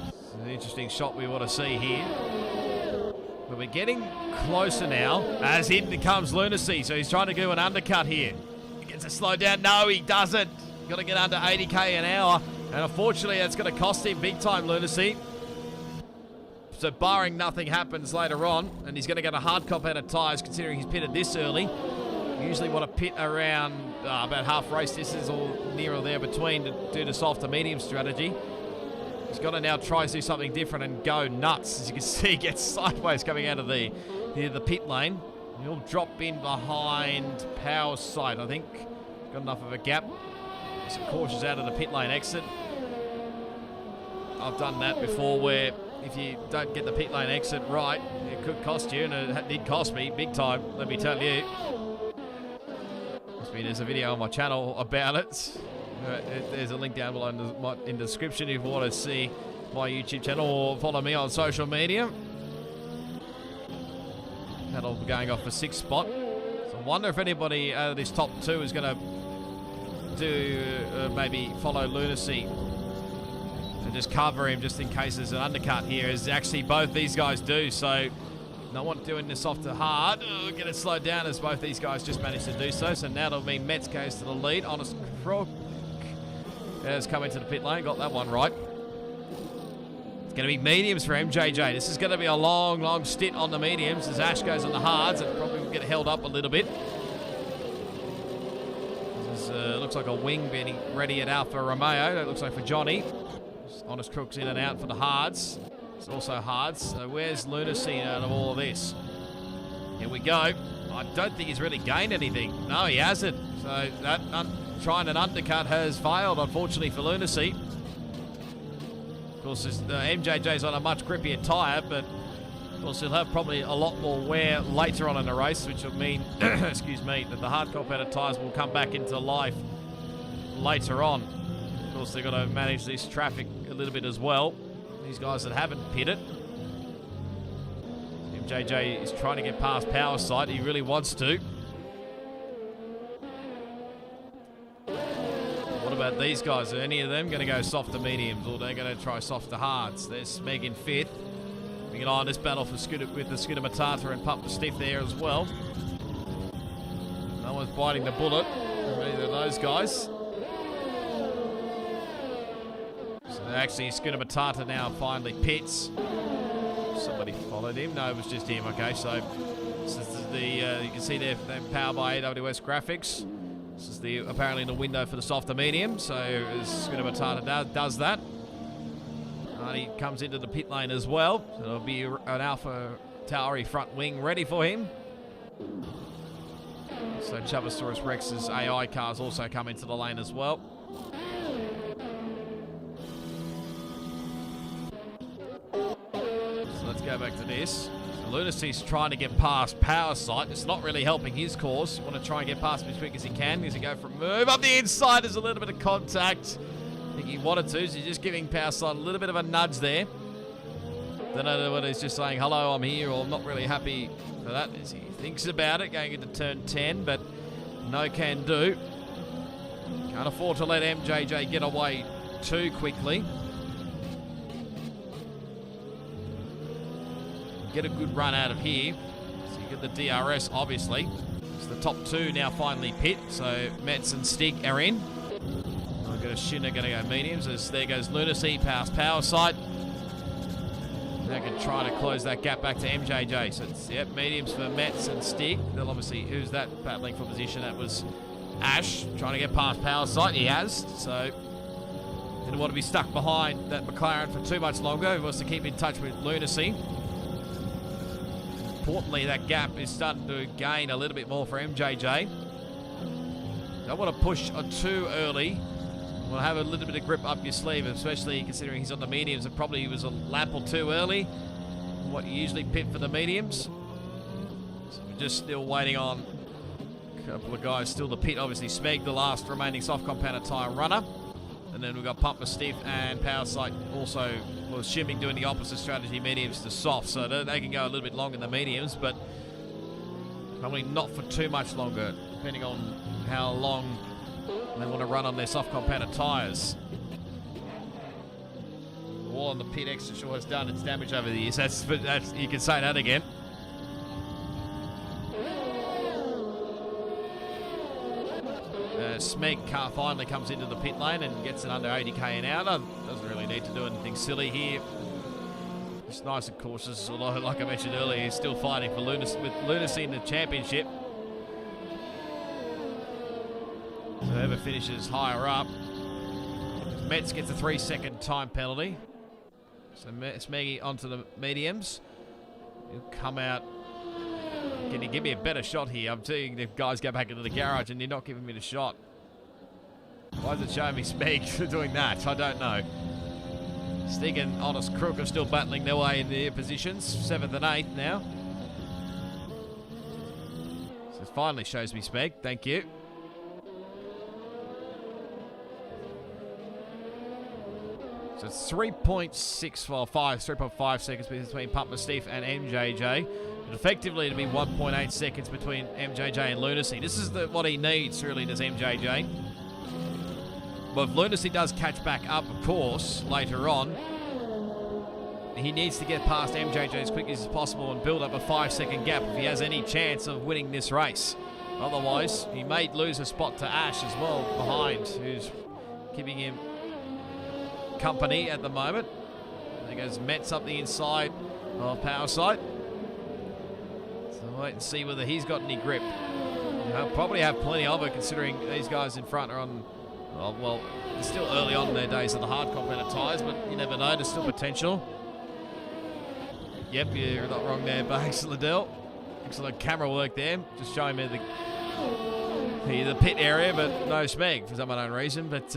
It's an interesting shot we want to see here. But we're getting closer now as in comes Lunacy. So he's trying to do an undercut here. He gets to slow down. No, he doesn't. Got to get under 80k an hour. And unfortunately, that's going to cost him big time, Lunacy. So barring nothing happens later on, and he's going to get a hard cop out of tyres considering he's pitted this early. You usually want to pit around about half race distance or near or there between to do the soft to medium strategy. He's got to now try to do something different and go nuts. As you can see, he gets sideways coming out of the pit lane. He'll drop in behind Power Sight, I think. Got enough of a gap. Some cautious out of the pit lane exit. I've done that before where if you don't get the pit lane exit right, it could cost you, and it did cost me big time, let me tell you. There's a video on my channel about it. There's a link down below in the description if you want to see my YouTube channel or follow me on social media. That'll be going off for 6th spot. So I wonder if anybody out of this top 2 is going to do maybe follow Lunacy and just cover him just in case there's an undercut here, as actually both these guys do. So no one doing this off to hard. Get it slowed down as both these guys just managed to do so. So now it'll mean Metz goes to the lead. Honest Crook has come into the pit lane, got that one right. It's going to be mediums for MJJ. This is going to be a long stint on the mediums as Ash goes on the hards and probably will get held up a little bit. This is, looks like a wing being ready at Alfa Romeo. That looks like for Johnny. Honest Crook's in and out for the hards. It's also hards. So where's Lunacy out of all of this? Here we go. I don't think he's really gained anything. No, he hasn't. So that trying an undercut has failed, unfortunately, for Lunacy. Of course, MJJ's on a much grippier tyre, but of course he'll have probably a lot more wear later on in the race, which will mean, excuse me, that the hard compounded tyres will come back into life later on. Of course, they've got to manage this traffic a little bit as well. These guys that haven't pitted. MJJ is trying to get past Power Sight. He really wants to. What about these guys? Are any of them going to go soft to mediums, or are they going to try soft to hards? There's Smeg in fifth. We can eye on this battle for with the Scooter Matata and Pump the Stiff there as well. No one's biting the bullet from either of those guys. So actually, Scooter Matata now finally pits. Somebody followed him. No, it was just him. Okay, so this is the you can see they're powered by AWS graphics. This is apparently the window for the softer medium. So Scooter Matata does that. And he comes into the pit lane as well. So it'll be an Alpha Tauri front wing ready for him. So Chubasaurus Rex's AI cars also come into the lane as well. So let's go back to this. Lunacy's trying to get past Power Sight. It's not really helping his cause. Want to try and get past him as quick as he can. As he go for a move up the inside, there's a little bit of contact. I think he wanted to, so he's just giving Power Sight a little bit of a nudge there. Don't know whether he's just saying, hello, I'm here, or I'm not really happy for that. As he thinks about it, going into turn 10, but no can do. Can't afford to let MJJ get away too quickly. Get a good run out of here. So you get the DRS, obviously. So the top two now finally pit. So Metz and Stig are in. I've got a Shinner going to go mediums. As there goes Lunacy past Power Sight. They can try to close that gap back to MJJ. So it's, yep, mediums for Metz and Stig. They'll obviously, who's that battling for position? That was Ash trying to get past Power Sight. He has. So didn't want to be stuck behind that McLaren for too much longer. He wants to keep in touch with Lunacy. Importantly, that gap is starting to gain a little bit more for MJJ. Don't want to push too early. Want to have a little bit of grip up your sleeve, especially considering he's on the mediums and probably was a lap or two early. What you usually pit for the mediums. So we're just still waiting on a couple of guys still to pit. Obviously, Smeg, the last remaining soft compounded tyre runner. And then we've got Pump for Stiff and Power Sight also, well, Shimming doing the opposite strategy, mediums to soft. So they can go a little bit longer in the mediums, but probably not for too much longer, depending on how long they want to run on their soft compounded tyres. Wall on the pit extra sure has done its damage over the years. That's you can say that again. Smeg car finally comes into the pit lane and gets it under 80k an hour. Doesn't really need to do anything silly here. Just nice and cautious. Although, like I mentioned earlier, he's still fighting for Lunacy in the championship. So whoever finishes higher up. Metz gets a 3-second time penalty. So Smeggy onto the mediums. He'll come out. Can you give me a better shot here? I'm seeing the guys go back into the garage and you're not giving me the shot. Why is it showing me Smeg doing that? I don't know. Stig and Honest Crook are still battling their way in their positions. 7th and 8th now. So it finally shows me Smeg. Thank you. So it's 3.5 seconds between Pump Steve and MJJ. But effectively, it'll be 1.8 seconds between MJJ and Lunacy. This is what he needs, really, does MJJ. But if Lunacy does catch back up, of course, later on, he needs to get past MJJ as quickly as possible and build up a 5-second gap if he has any chance of winning this race. Otherwise, he may lose a spot to Ash as well behind, who's keeping him company at the moment. There goes Metz up the inside of Power Sight. So wait and see whether he's got any grip. He'll probably have plenty of it, considering these guys in front are on, well, it's still early on in their days of the hard compounded tyres, but you never know, there's still potential. Yep, you're not wrong there, Banks Liddell. Excellent camera work there, just showing me the pit area, but no smeg for some unknown reason, but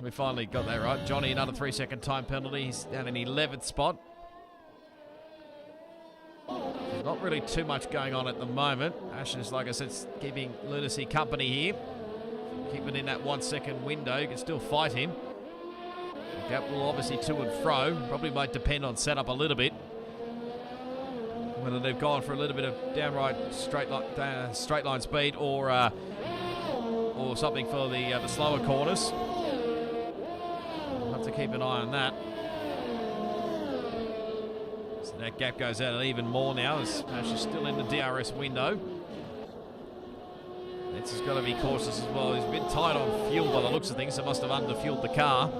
we finally got that right. Johnny, another 3-second time penalty. He's down in 11th spot. There's not really too much going on at the moment. Ash is, like I said, keeping Lunacy company here. Keep it in that 1-second window. You can still fight him. The gap will obviously to and fro. Probably might depend on setup a little bit. Whether they've gone for a little bit of downright straight line speed or something for the slower corners. We'll have to keep an eye on that. So that gap goes out even more now as Ash is still in the DRS window. It's just got to be cautious as well. He's a bit tight on fuel by the looks of things, so must have underfueled the car.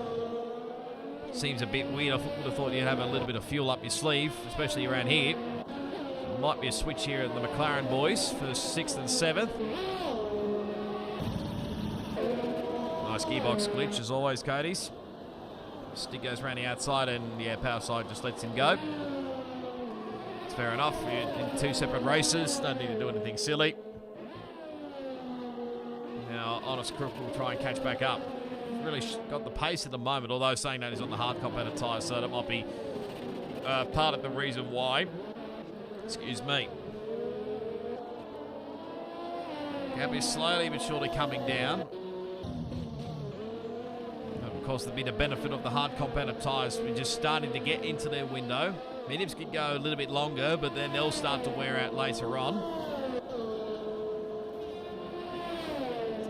Seems a bit weird. I would have thought you'd have a little bit of fuel up your sleeve, especially around here. Might be a switch here at the McLaren boys for 6th and 7th. Nice gearbox glitch as always, Cody's. Stick goes around the outside and yeah, Power Side just lets him go. It's fair enough. In 2 separate races, don't need to do anything silly. Now, Honest Crook will try and catch back up. He's really got the pace at the moment, although saying that he's on the hard compounded tyres, so that might be part of the reason why. Excuse me. Gap is slowly but surely coming down. And of course, there'll be the benefit of the hard compounded tyres. We're just starting to get into their window. Mediums can go a little bit longer, but then they'll start to wear out later on.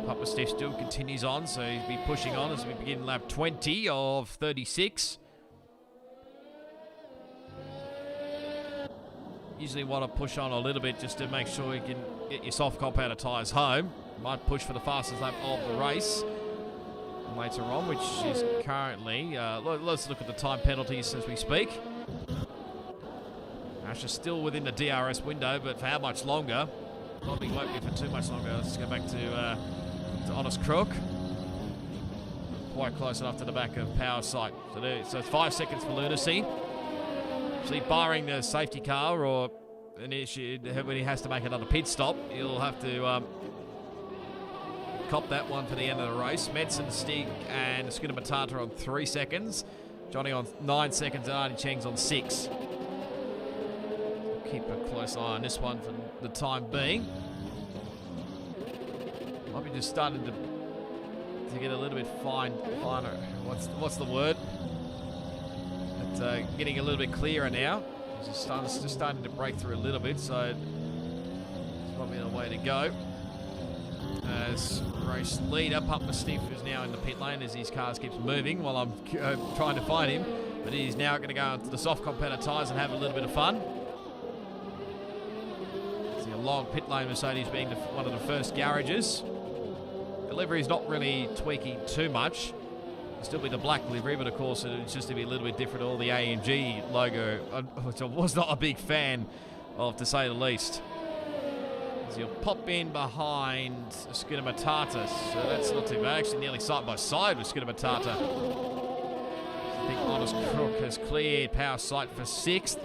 Papa Steph still continues on, so he'll be pushing on as we begin lap 20 of 36. Usually want to push on a little bit just to make sure you can get your soft compounded tyres home. Might push for the fastest lap of the race later on, which is currently... let's look at the time penalties as we speak. Ash is still within the DRS window, but for how much longer? Probably won't be for too much longer. Let's go back to Honest Crook. Quite close enough to the back of Power Sight. So it's 5 seconds for Lunacy. See, barring the safety car or an issue when he has to make another pit stop, he'll have to cop that one for the end of the race. Medson, Stig, and Scooter Matata on 3 seconds. Johnny on 9 seconds, and Arnie Cheng's on 6. Keep a close eye on this one for the time being. Might be just starting to get a little bit finer. What's the word? It's getting a little bit clearer now. It's just starting to break through a little bit, so it's probably the way to go. As race leader, Papa Stiff is now in the pit lane as his car keeps moving while I'm trying to find him. But he's now going to go into the soft competitor tyres and have a little bit of fun. See a long pit lane, Mercedes being one of the first garages. The livery's not really tweaking too much. It'll still be the black livery, but of course it's just to be a little bit different. All the AMG logo, which I was not a big fan of, to say the least. So you'll pop in behind Scooter Matata, so that's not too bad. Actually nearly side by side with Scooter Matata. I think Honest Crook has cleared Power Sight for 6th.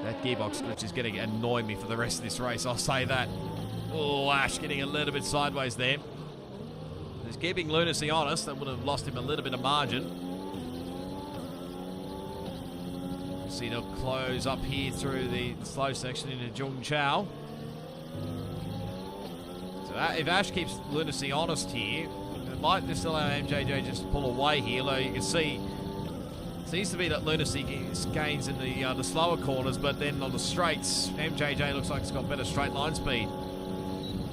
That gearbox glitch is going to annoy me for the rest of this race, I'll say that. Oh, Ash getting a little bit sideways there. He's keeping Lunacy honest. That would have lost him a little bit of margin. See, they'll close up here through the slow section into Jung Chao. So if Ash keeps Lunacy honest here, it might just allow MJJ just to pull away here. Though you can see, it seems to be that Lunacy gains in the slower corners, but then on the straights, MJJ looks like it's got better straight line speed.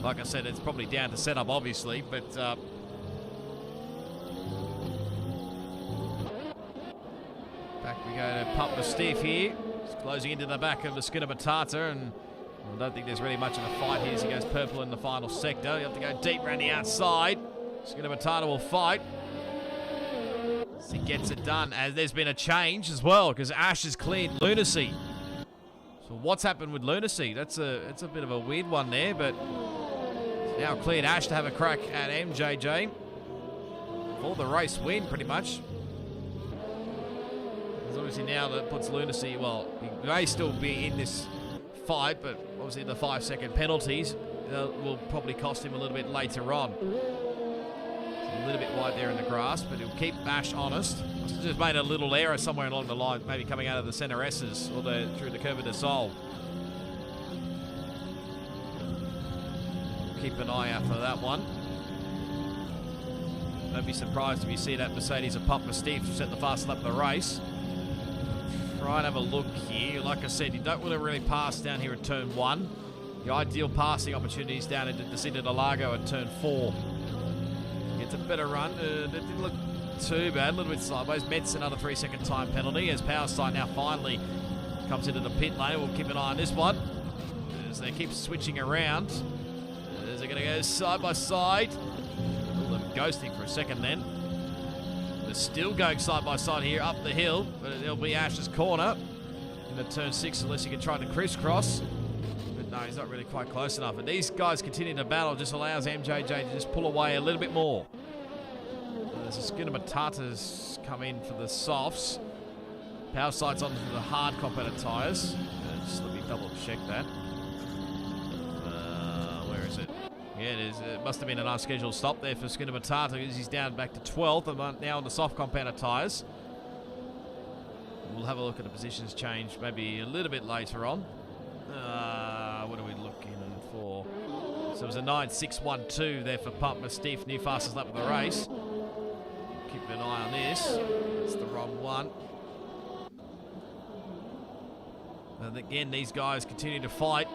Like I said, it's probably down to setup, obviously, but Back we go to Pump Stiff here. He's closing into the back of the Skinner Matata, and I don't think there's really much of a fight here as he goes purple in the final sector. You have to go deep around the outside. Skinner Matata will fight. As he gets it done, as there's been a change as well, because Ash has cleared Lunacy. So what's happened with Lunacy? That's a bit of a weird one there, but it's now cleared Ash to have a crack at MJJ for the race win, pretty much. There's obviously now that puts Lunacy, well, he may still be in this fight, but obviously the 5-second penalties will probably cost him a little bit later on. A little bit wide there in the grass, but he'll keep Ash honest. Just made a little error somewhere along the line, maybe coming out of the center S's or through the curve of the Sol. Keep an eye out for that one. Don't be surprised if you see that Mercedes of Pump Stiff set the fast lap of the race. Try and have a look here. Like I said, you don't want to really pass down here at turn 1. The ideal passing opportunities down into Descenda de Largo at turn 4. Gets a better run. That didn't look too bad. A little bit sideways. Mets another 3-second time penalty as Powerstein now finally comes into the pit lane. We'll keep an eye on this one as they keep switching around. As they're going to go side by side. Them ghosting for a second then. They're still going side by side here up the hill, but it'll be Ash's corner into turn 6 unless you can try to crisscross. But no, he's not really quite close enough. And these guys continue to battle, just allows MJJ to just pull away a little bit more. There's a Skinner Matatas come in for the softs. Power sights onto the hard competitor tyres. Just let me double check that. Where is it? Yeah, it is. It must have been an unscheduled stop there for Skinner Matata because he's down back to 12th and now on the soft compounder tyres. We'll have a look at the positions change maybe a little bit later on. What are we looking for? So it was a 9.612 there for Pump Stiff, new fastest lap of the race. Keep an eye on this. It's the wrong one. And again, these guys continue to fight.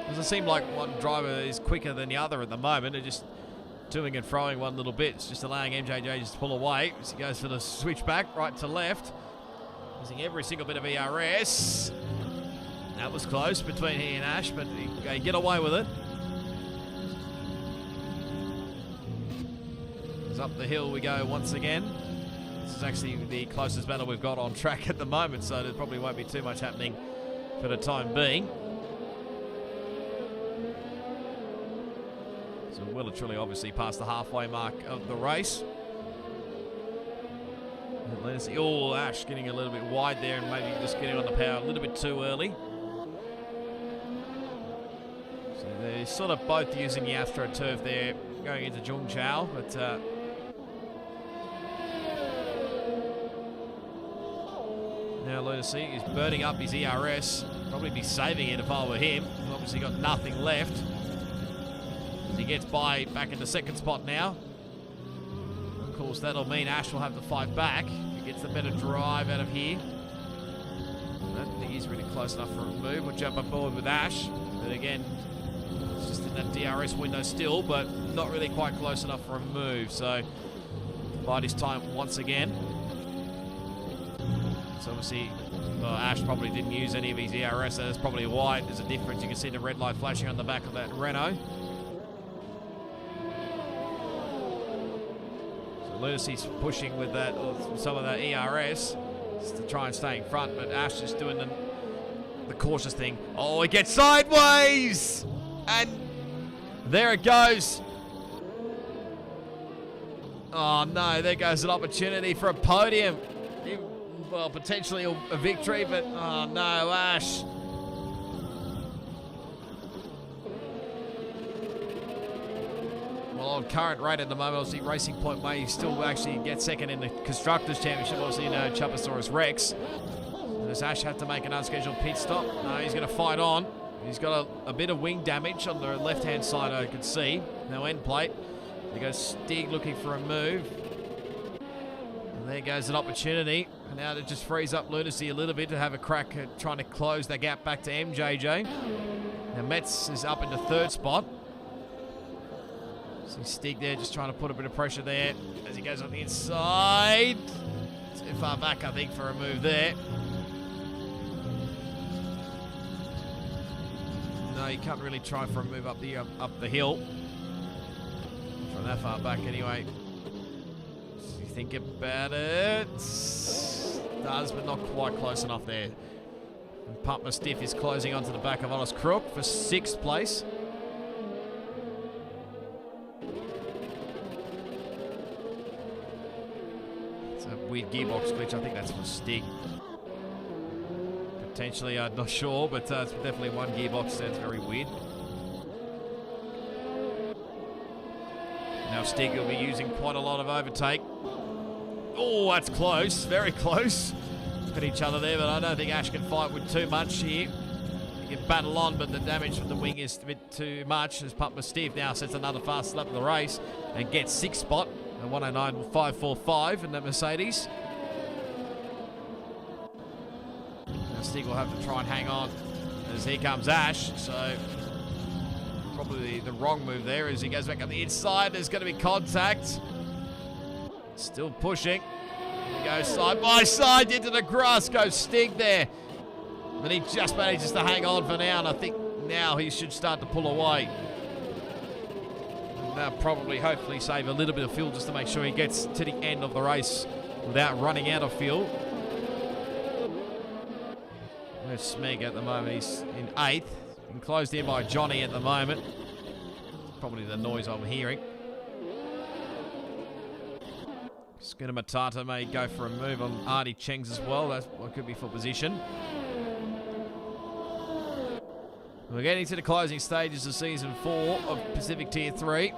Doesn't seem like one driver is quicker than the other at the moment. They're just toing and froing one little bit. It's just allowing MJJ just to pull away as he goes for the switchback right to left. Using every single bit of ERS. That was close between he and Ash, but he get away with it. As up the hill we go once again. This is actually the closest battle we've got on track at the moment, so there probably won't be too much happening for the time being. So well and truly obviously past the halfway mark of the race. Let's see. Oh, Ash getting a little bit wide there and maybe just getting on the power a little bit too early. So they're sort of both using the AstroTurf there going into Zhongzhou, but now Lunacy is burning up his ERS. Probably be saving it if I were him. He's obviously got nothing left. As he gets by back in the second spot now. Of course, that'll mean Ash will have to fight back. He gets the better drive out of here. I don't think he's really close enough for a move. We'll jump on board with Ash. But again, it's just in that DRS window still, but not really quite close enough for a move. So, bide his time once again. So obviously, Ash probably didn't use any of his ERS. That's probably why there's a difference. You can see the red light flashing on the back of that Renault. Lunacy's pushing with that, some of that ERS just to try and stay in front, but Ash is doing the cautious thing. Oh, it gets sideways! And there it goes. Oh no, there goes an opportunity for a podium. Well, potentially a victory, but oh no, Ash. Well, on current rate at the moment, obviously Racing Point may still actually get second in the Constructors' Championship. Obviously, Chapasaurus Rex. Does Ash have to make an unscheduled pit stop? No, he's going to fight on. He's got a bit of wing damage on the left-hand side, I can see. No end plate. There goes Stig looking for a move. And there goes an opportunity. And now it just frees up Lunacy a little bit to have a crack at trying to close the gap back to MJJ. Now Metz is up into third spot. So Stig there just trying to put a bit of pressure there as he goes on the inside. Too far back, I think, for a move there. No, you can't really try for a move up the hill. From that far back anyway. So you think about it. Does, but not quite close enough there. And Pump Stiff is closing onto the back of Honest Crook for 6th place. It's a weird gearbox glitch. I think that's for Stig. Potentially, I'm not sure, but it's definitely one gearbox. Sounds very weird. Now Stig will be using quite a lot of overtake. Oh, that's close. Very close. Look at each other there, but I don't think Ash can fight with too much here. He can battle on, but the damage from the wing is a bit too much. As Pump Steve now sets another fast lap of the race and gets 6th spot at 109.545 in that Mercedes. Now Stig will have to try and hang on as here comes Ash. So probably the wrong move there as he goes back on the inside. There's going to be contact. Still pushing. He goes side by side into the grass. Goes Stig there. But he just manages to hang on for now. And I think now he should start to pull away. And now probably, hopefully, save a little bit of fuel just to make sure he gets to the end of the race without running out of fuel. There's Smeg at the moment. He's in 8th. And closed in by Johnny at the moment. Probably the noise I'm hearing. Scooter Matata may go for a move on Artie Chengs as well. That's what could be for position. We're getting to the closing stages of Season 4 of Pacific Tier 3.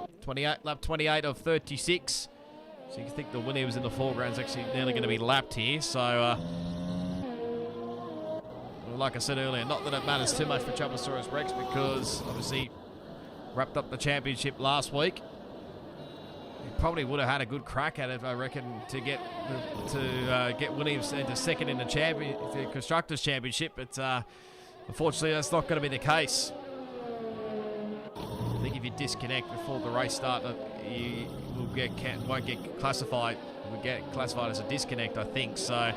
Lap 28 of 36. So you can think the winner was in the foreground is actually nearly going to be lapped here. So, like I said earlier, not that it matters too much for Chubbosaurus Rex because obviously wrapped up the championship last week. He probably would have had a good crack at it, I reckon, to get Williams into 2nd in the Constructors' Championship, but unfortunately that's not going to be the case. I think if you disconnect before the race start, you won't get classified. Will get classified as a disconnect, I think. So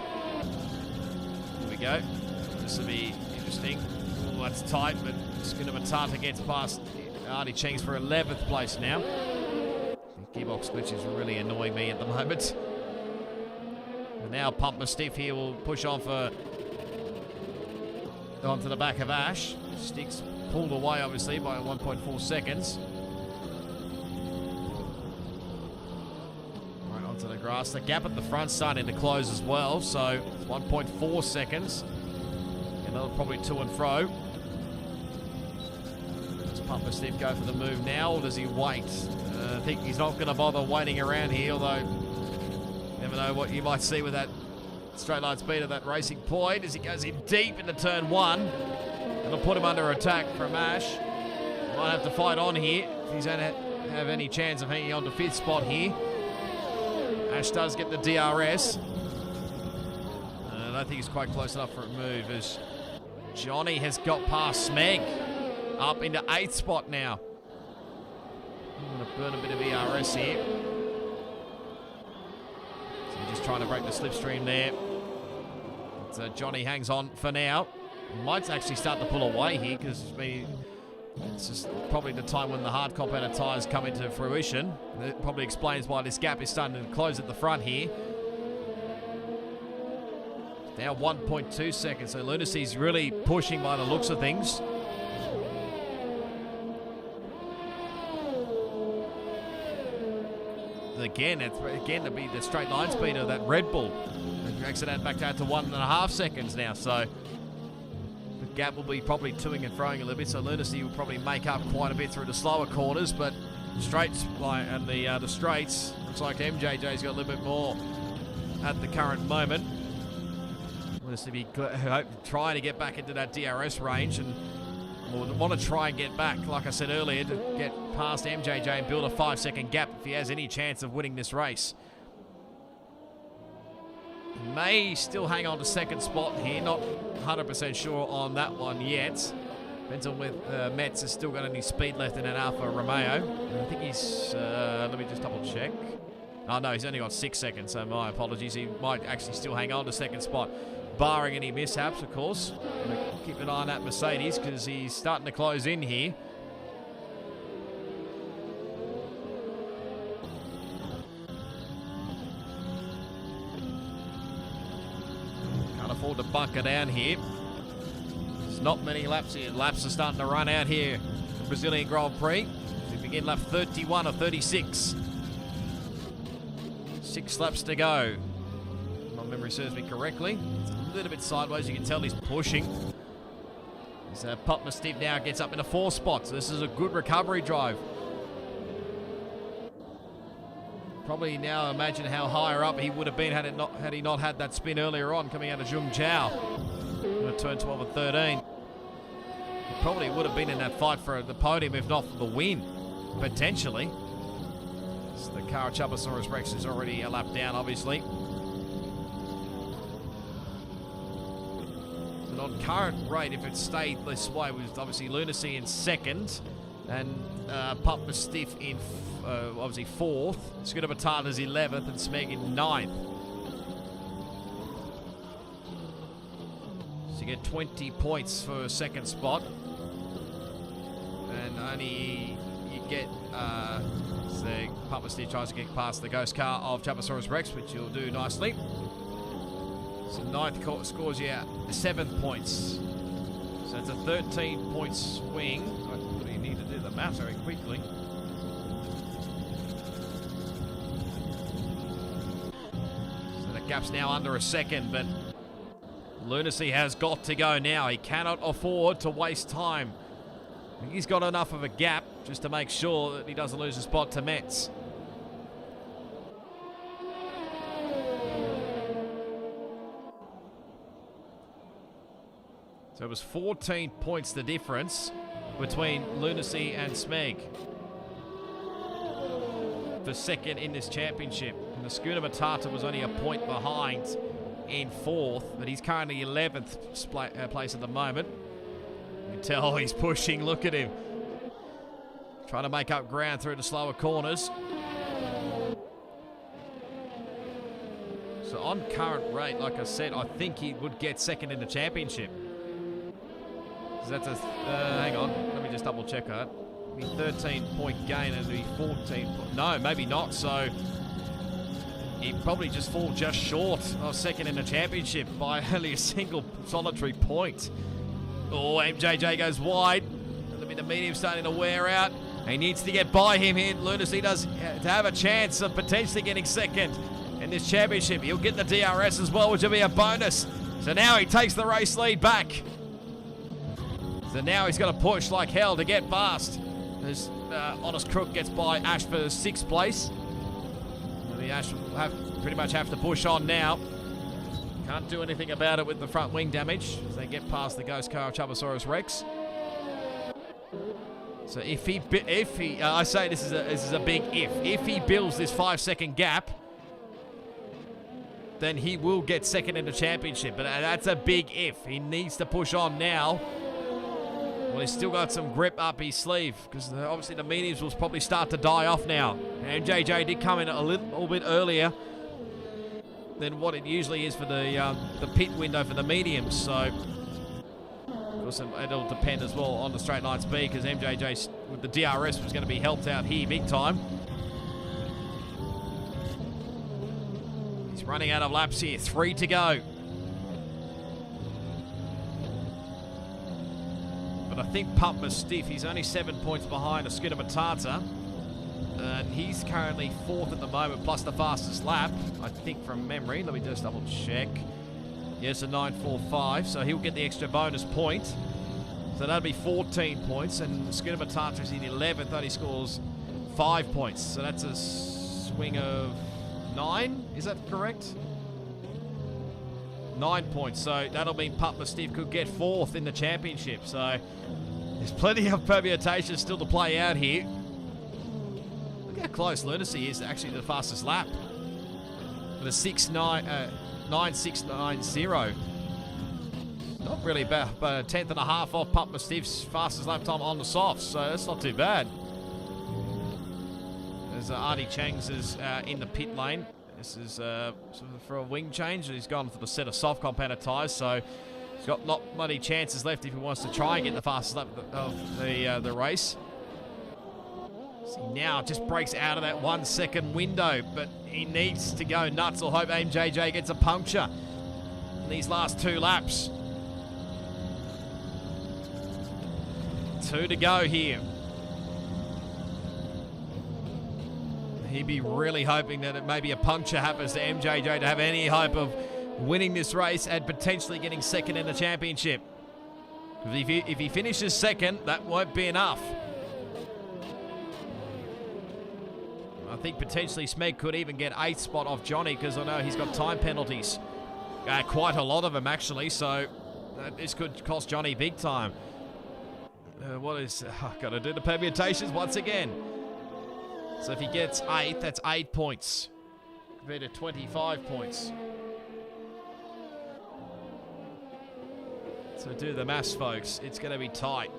here we go. This will be interesting. Oh, that's tight, but Scooter Matata gets past Artie Chengs for 11th place now. The gearbox glitch is really annoying me at the moment. And now Pump Stiff here will push on onto the back of Ash. Stig's pulled away obviously by 1.4 seconds. Right onto the grass. The gap at the front starting to close as well, so 1.4 seconds. Another probably to and fro. Does Pump Stiff go for the move now, or does he wait? I think he's not going to bother waiting around here, although you never know what you might see with that straight line speed of that racing point as he goes in deep into turn 1. It'll put him under attack from Ash. Might have to fight on here if he's going to have any chance of hanging on to 5th spot here. Ash does get the DRS. I don't think he's quite close enough for a move as Johnny has got past Smeg up into 8th spot now. I'm going to burn a bit of ERS here. So he's just trying to break the slipstream there. But, Johnny hangs on for now. He might actually start to pull away here because it's just probably the time when the hard compounded tyres come into fruition. That probably explains why this gap is starting to close at the front here. Now 1.2 seconds, so Lunacy's really pushing by the looks of things. Again, to be the straight line speed of that Red Bull. And drags it out back down to 1.5 seconds now, so the gap will be probably toing and froing a little bit, so Lunacy will probably make up quite a bit through the slower corners, but straights and the straights, looks like MJJ's got a little bit more at the current moment. Lunacy be trying to get back into that DRS range and will want to try and get back, like I said earlier, to get past MJJ and build a 5-second gap if he has any chance of winning this race. He may still hang on to 2nd spot here, not 100% sure on that one yet. Depends on whether Metz has still got any speed left in an Alfa Romeo. I think he's, let me just double check. Oh no, he's only got 6 seconds, so my apologies. He might actually still hang on to second spot, barring any mishaps, of course. Keep an eye on that Mercedes, because he's starting to close in here. Can't afford to bunker down here. There's not many laps here. Laps are starting to run out here. The Brazilian Grand Prix. We begin lap 31 of 36. 6 laps to go. If my memory serves me correctly. It's a little bit sideways. You can tell he's pushing. As Pop Steve now gets up into 4 spots. This is a good recovery drive. Probably now imagine how higher up he would have been had he not had that spin earlier on coming out of Zhengzhou. Turn 12 and 13. He probably would have been in that fight for the podium, if not for the win, potentially. So the car Chabosaurus Rex is already a lap down, obviously. But on current rate, if it stayed this way, was obviously Lunacy in second, and Pup Mastiff in obviously fourth. Scooter Matata's 11th, and Smeg in 9th. So you get 20 points for second spot, and only you get the Pup Mastiff tries to get past the ghost car of Chabosaurus Rex, which you'll do nicely. So 9th scores you 7 points. So it's a 13-point swing. I really need to do the math very quickly. So the gap's now under a second, but Lunacy has got to go now. He cannot afford to waste time. He's got enough of a gap just to make sure that he doesn't lose a spot to Metz. So it was 14 points the difference between Lunacy and Smeg for second in this championship. And the Scooter Matata was only a point behind in fourth, but he's currently 11th place at the moment. You can tell he's pushing. Look at him. Trying to make up ground through the slower corners. So on current rate, like I said, I think he would get second in the championship. So that's a, hang on, let me just double check that. 13-point gain and be 14, no, maybe not. So he'd probably just fall just short of second in the championship by only a single solitary point. Oh, MJJ goes wide. The medium's starting to wear out. He needs to get by him here. Lunacy does to have a chance of potentially getting second in this championship. He'll get the DRS as well, which will be a bonus. So now he takes the race lead back. So now he's got to push like hell to get past. As Honest Crook gets by Ash for 6th place. The Ash will pretty much have to push on now. Can't do anything about it with the front wing damage as they get past the ghost car of Chabosaurus Rex. So if he I say this is a big if he builds this 5-second gap, then he will get second in the championship. But that's a big if. He needs to push on now. Well, he's still got some grip up his sleeve because obviously the mediums will probably start to die off now. And JJ did come in a little bit earlier than what it usually is for the pit window for the mediums. So of course it'll depend as well on the straight line speed because MJJ with the DRS was going to be helped out here big time. He's running out of laps here. 3 to go. But I think Pup Mastiff, he's only 7 points behind a Scooter Matata. And he's currently 4th at the moment, plus the fastest lap, I think from memory. Let me just double check. Yes, a 9.45, so he'll get the extra bonus point. So that'll be 14 points, and Scooter Matata's in 11th, only scores 5 points. So that's a swing of 9, is that correct? 9 points, so that'll mean Pup Mastiff could get 4th in the championship. So there's plenty of permutations still to play out here. Look how close Lunacy is actually to the fastest lap. With a 9690. Not really bad, but a tenth and a half off Pup Mastiff's fastest lap time on the softs, so that's not too bad. As Artie Chang's is in the pit lane. This is for a wing change. He's gone for the set of soft compounded tyres, so he's got not many chances left if he wants to try and get the fastest lap of the race. So he now just breaks out of that 1 second window, but he needs to go nuts or hope MJJ gets a puncture in these last 2 laps. 2 to go here. He'd be really hoping that it maybe a puncture happens to MJJ to have any hope of winning this race and potentially getting second in the championship. If he finishes second, that won't be enough. I think potentially Smeg could even get 8th spot off Johnny, because I know he's got time penalties. Quite a lot of them, actually, so this could cost Johnny big time. Got to do the permutations once again. So if he gets 8th, that's 8 points compared to 25 points. So do the maths, folks. It's going to be tight.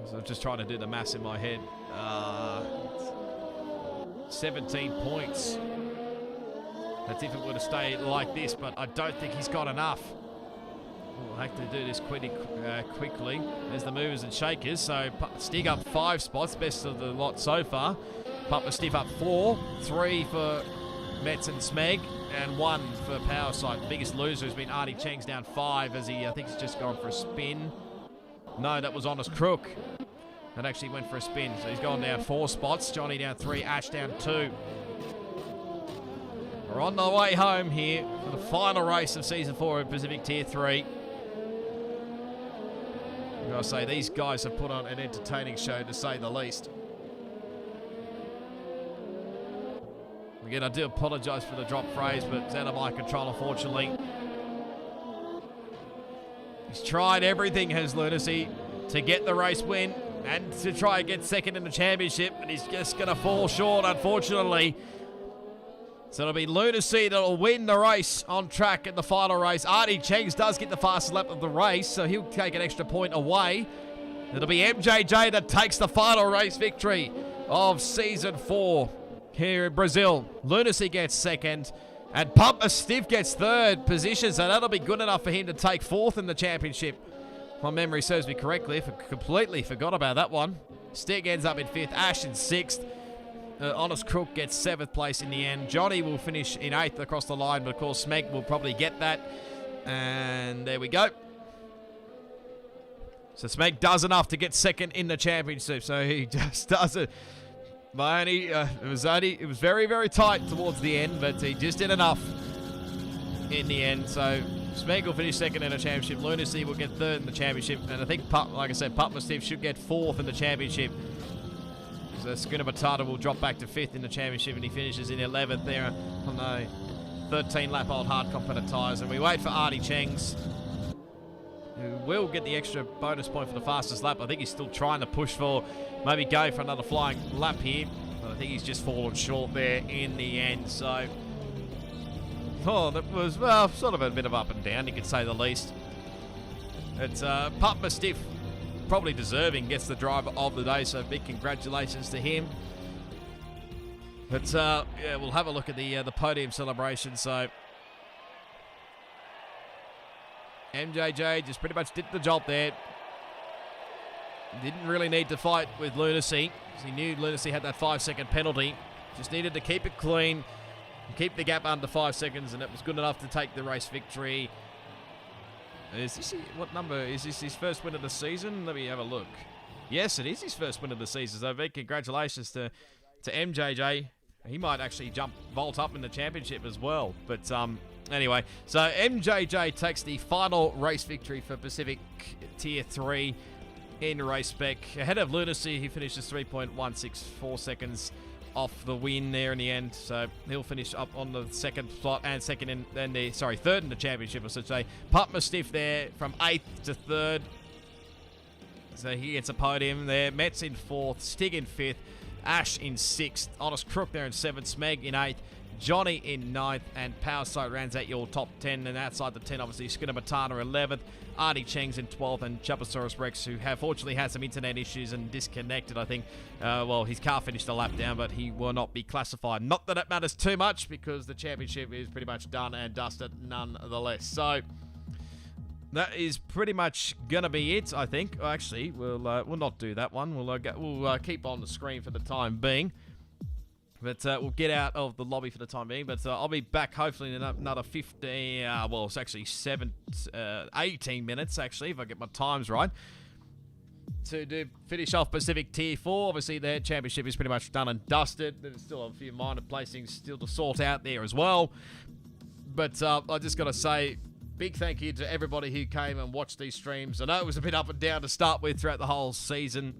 So I'm just trying to do the maths in my head. 17 points. That's if it were to stay like this, but I don't think he's got enough. We'll have to do this quickly. There's the movers and shakers. So Stig up 5 spots, best of the lot so far. Pup Stiff up 4, 3 for Metz and Smeg, and 1 for Power Side. The biggest loser has been Artie Cheng's down 5 as I think he's just gone for a spin. No, that was Honest Crook. That actually went for a spin. So he's gone down 4 spots. Johnny down 3, Ash down 2. We're on the way home here for the final race of Season 4 of Pacific Tier 3. I've got to say, these guys have put on an entertaining show, to say the least. Again, I do apologise for the drop phrase, but it's out of my control, unfortunately. He's tried everything, has Lunacy, to get the race win and to try and get second in the championship, and he's just going to fall short, unfortunately. So it'll be Lunacy that'll win the race on track in the final race. Artie Chengs does get the fastest lap of the race, so he'll take an extra point away. It'll be MJJ that takes the final race victory of Season 4 here in Brazil. Lunacy gets second, and Pumper Stiff gets 3rd position, so that'll be good enough for him to take 4th in the championship. My memory serves me correctly. I completely forgot about that one. Stig ends up in 5th, Ash in 6th. Honest Crook gets 7th place in the end. Johnny will finish in 8th across the line, but of course Smeg will probably get that. And there we go. So Smeg does enough to get second in the championship. So he just does it. It was very, very tight towards the end, but he just did enough in the end. So Smeg will finish second in the championship. Lunacy will get 3rd in the championship. And I think, like I said, Pup Steve should get 4th in the championship. So Schooner Batata will drop back to 5th in the championship, and he finishes in 11th there on the 13-lap-old hard competent tyres. And we wait for Artie Chengs, who will get the extra bonus point for the fastest lap. I think he's still trying to push for, maybe go for another flying lap here. But I think he's just fallen short there in the end. So, that was, well, sort of a bit of up and down, you could say the least. It's Pup Mastiff, probably deserving, gets the driver of the day, so big congratulations to him. But yeah, we'll have a look at the podium celebration. So MJJ just pretty much did the job there. Didn't really need to fight with Lunacy, because he knew Lunacy had that 5-second penalty. Just needed to keep it clean, keep the gap under 5 seconds, and it was good enough to take the race victory. Is this, what number? Is this his first win of the season? Let me have a look. Yes, it is his first win of the season. So big congratulations to MJJ. He might actually vault up in the championship as well. But anyway, so MJJ takes the final race victory for Pacific Tier 3 in Race Spec. Ahead of Lunacy, he finishes 3.164 seconds off the win there in the end, so he'll finish up on the 2nd spot and third in the championship, I should say. Pup Mastiff there from 8th to 3rd, so he gets a podium there. Metz in 4th, Stig in 5th, Ash in 6th. Honest Crook there in 7th. Smeg in 8th. Johnny in 9th, and Power Sight rounds out your top 10, and outside the 10, obviously, Skinner Matana 11th, Artie Cheng's in 12th, and Chupasaurus Rex, who fortunately had some internet issues and disconnected, I think. Well, his car finished a lap down, but he will not be classified. Not that it matters too much, because the championship is pretty much done and dusted nonetheless. So, that is pretty much gonna be it, I think. Actually, we'll not do that one. We'll keep on the screen for the time being. But we'll get out of the lobby for the time being. But I'll be back hopefully in another 15, well, it's actually 18 minutes, actually, if I get my times right, to finish off Pacific Tier 4. Obviously, their championship is pretty much done and dusted. There's still a few minor placings still to sort out there as well. But I just got to say, big thank you to everybody who came and watched these streams. I know it was a bit up and down to start with throughout the whole season.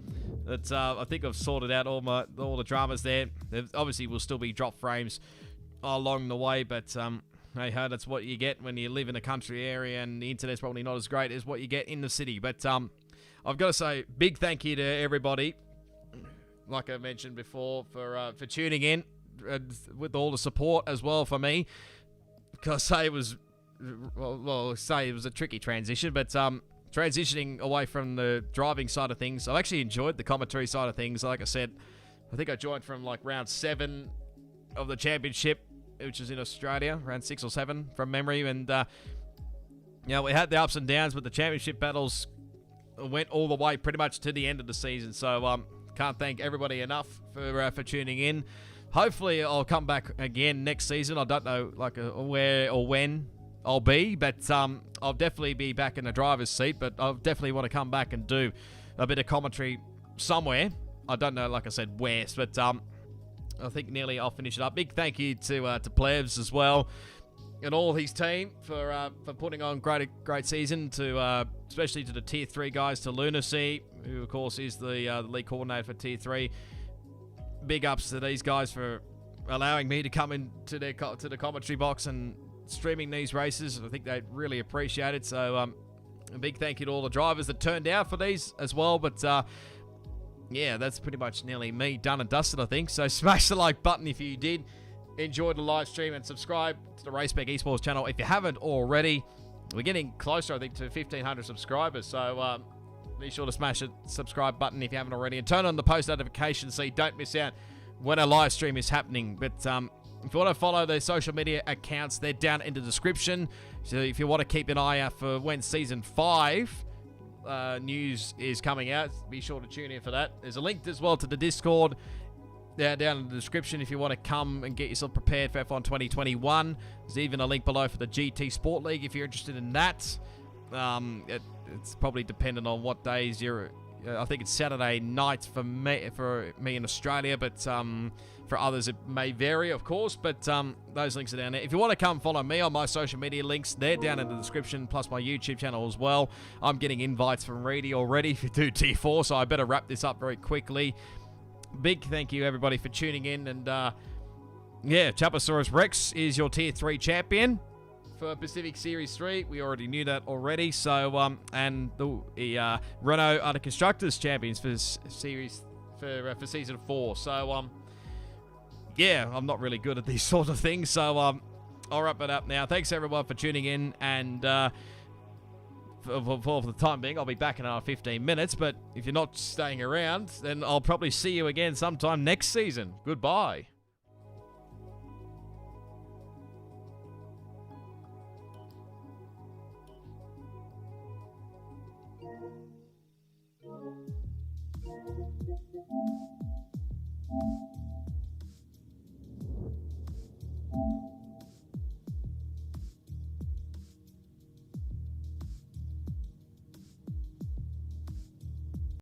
But I think I've sorted out all the dramas there. There obviously will still be drop frames along the way, but hey ho, that's what you get when you live in a country area and the internet's probably not as great as what you get in the city. But I've got to say, big thank you to everybody, like I mentioned before, for tuning in with all the support as well for me. Because it was, well, say it was a tricky transition, but transitioning away from the driving side of things, I've actually enjoyed the commentary side of things. Like I said, I think I joined from like round 7 of the championship, which is in Australia, round 6 or 7 from memory. And, you know, we had the ups and downs, but the championship battles went all the way pretty much to the end of the season. So, can't thank everybody enough for tuning in. Hopefully, I'll come back again next season. I don't know like where or when I'll be, but I'll definitely be back in the driver's seat, but I'll definitely want to come back and do a bit of commentary somewhere. I don't know, like I said, where, but I think nearly I'll finish it up. Big thank you to Plebs as well and all his team for putting on great season, to especially to the Tier 3 guys, to Lunacy, who of course is the league coordinator for Tier 3. Big ups to these guys for allowing me to come into to the commentary box and streaming these races. I think they really appreciate it. So a big thank you to all the drivers that turned out for these as well. But yeah, that's pretty much nearly me done and dusted, I think. So smash the like button if you did enjoy the live stream, and subscribe to the Race Spec Esports channel if you haven't already. We're getting closer, I think, to 1,500 subscribers. So be sure to smash the subscribe button if you haven't already, and turn on the post notifications so you don't miss out when a live stream is happening. But if you want to follow their social media accounts, they're down in the description. So if you want to keep an eye out for when Season 5 news is coming out, be sure to tune in for that. There's a link as well to the Discord down in the description if you want to come and get yourself prepared for F1 2021. There's even a link below for the GT Sport League if you're interested in that. It's probably dependent on what days you're... I think it's Saturday night for me in Australia, but for others it may vary, of course. But those links are down there. If you want to come follow me on my social media links, they're down in the description, plus my YouTube channel as well. I'm getting invites from Reedy already to do T4, so I better wrap this up very quickly. Big thank you, everybody, for tuning in. And yeah, Chupasaurus Rex is your Tier 3 champion for Pacific Series 3. We already knew that already. So, and the Renault are the Constructors champions for series for Season 4. So, yeah, I'm not really good at these sort of things. So, I'll wrap it up now. Thanks, everyone, for tuning in. And for the time being, I'll be back in another 15 minutes. But if you're not staying around, then I'll probably see you again sometime next season. Goodbye.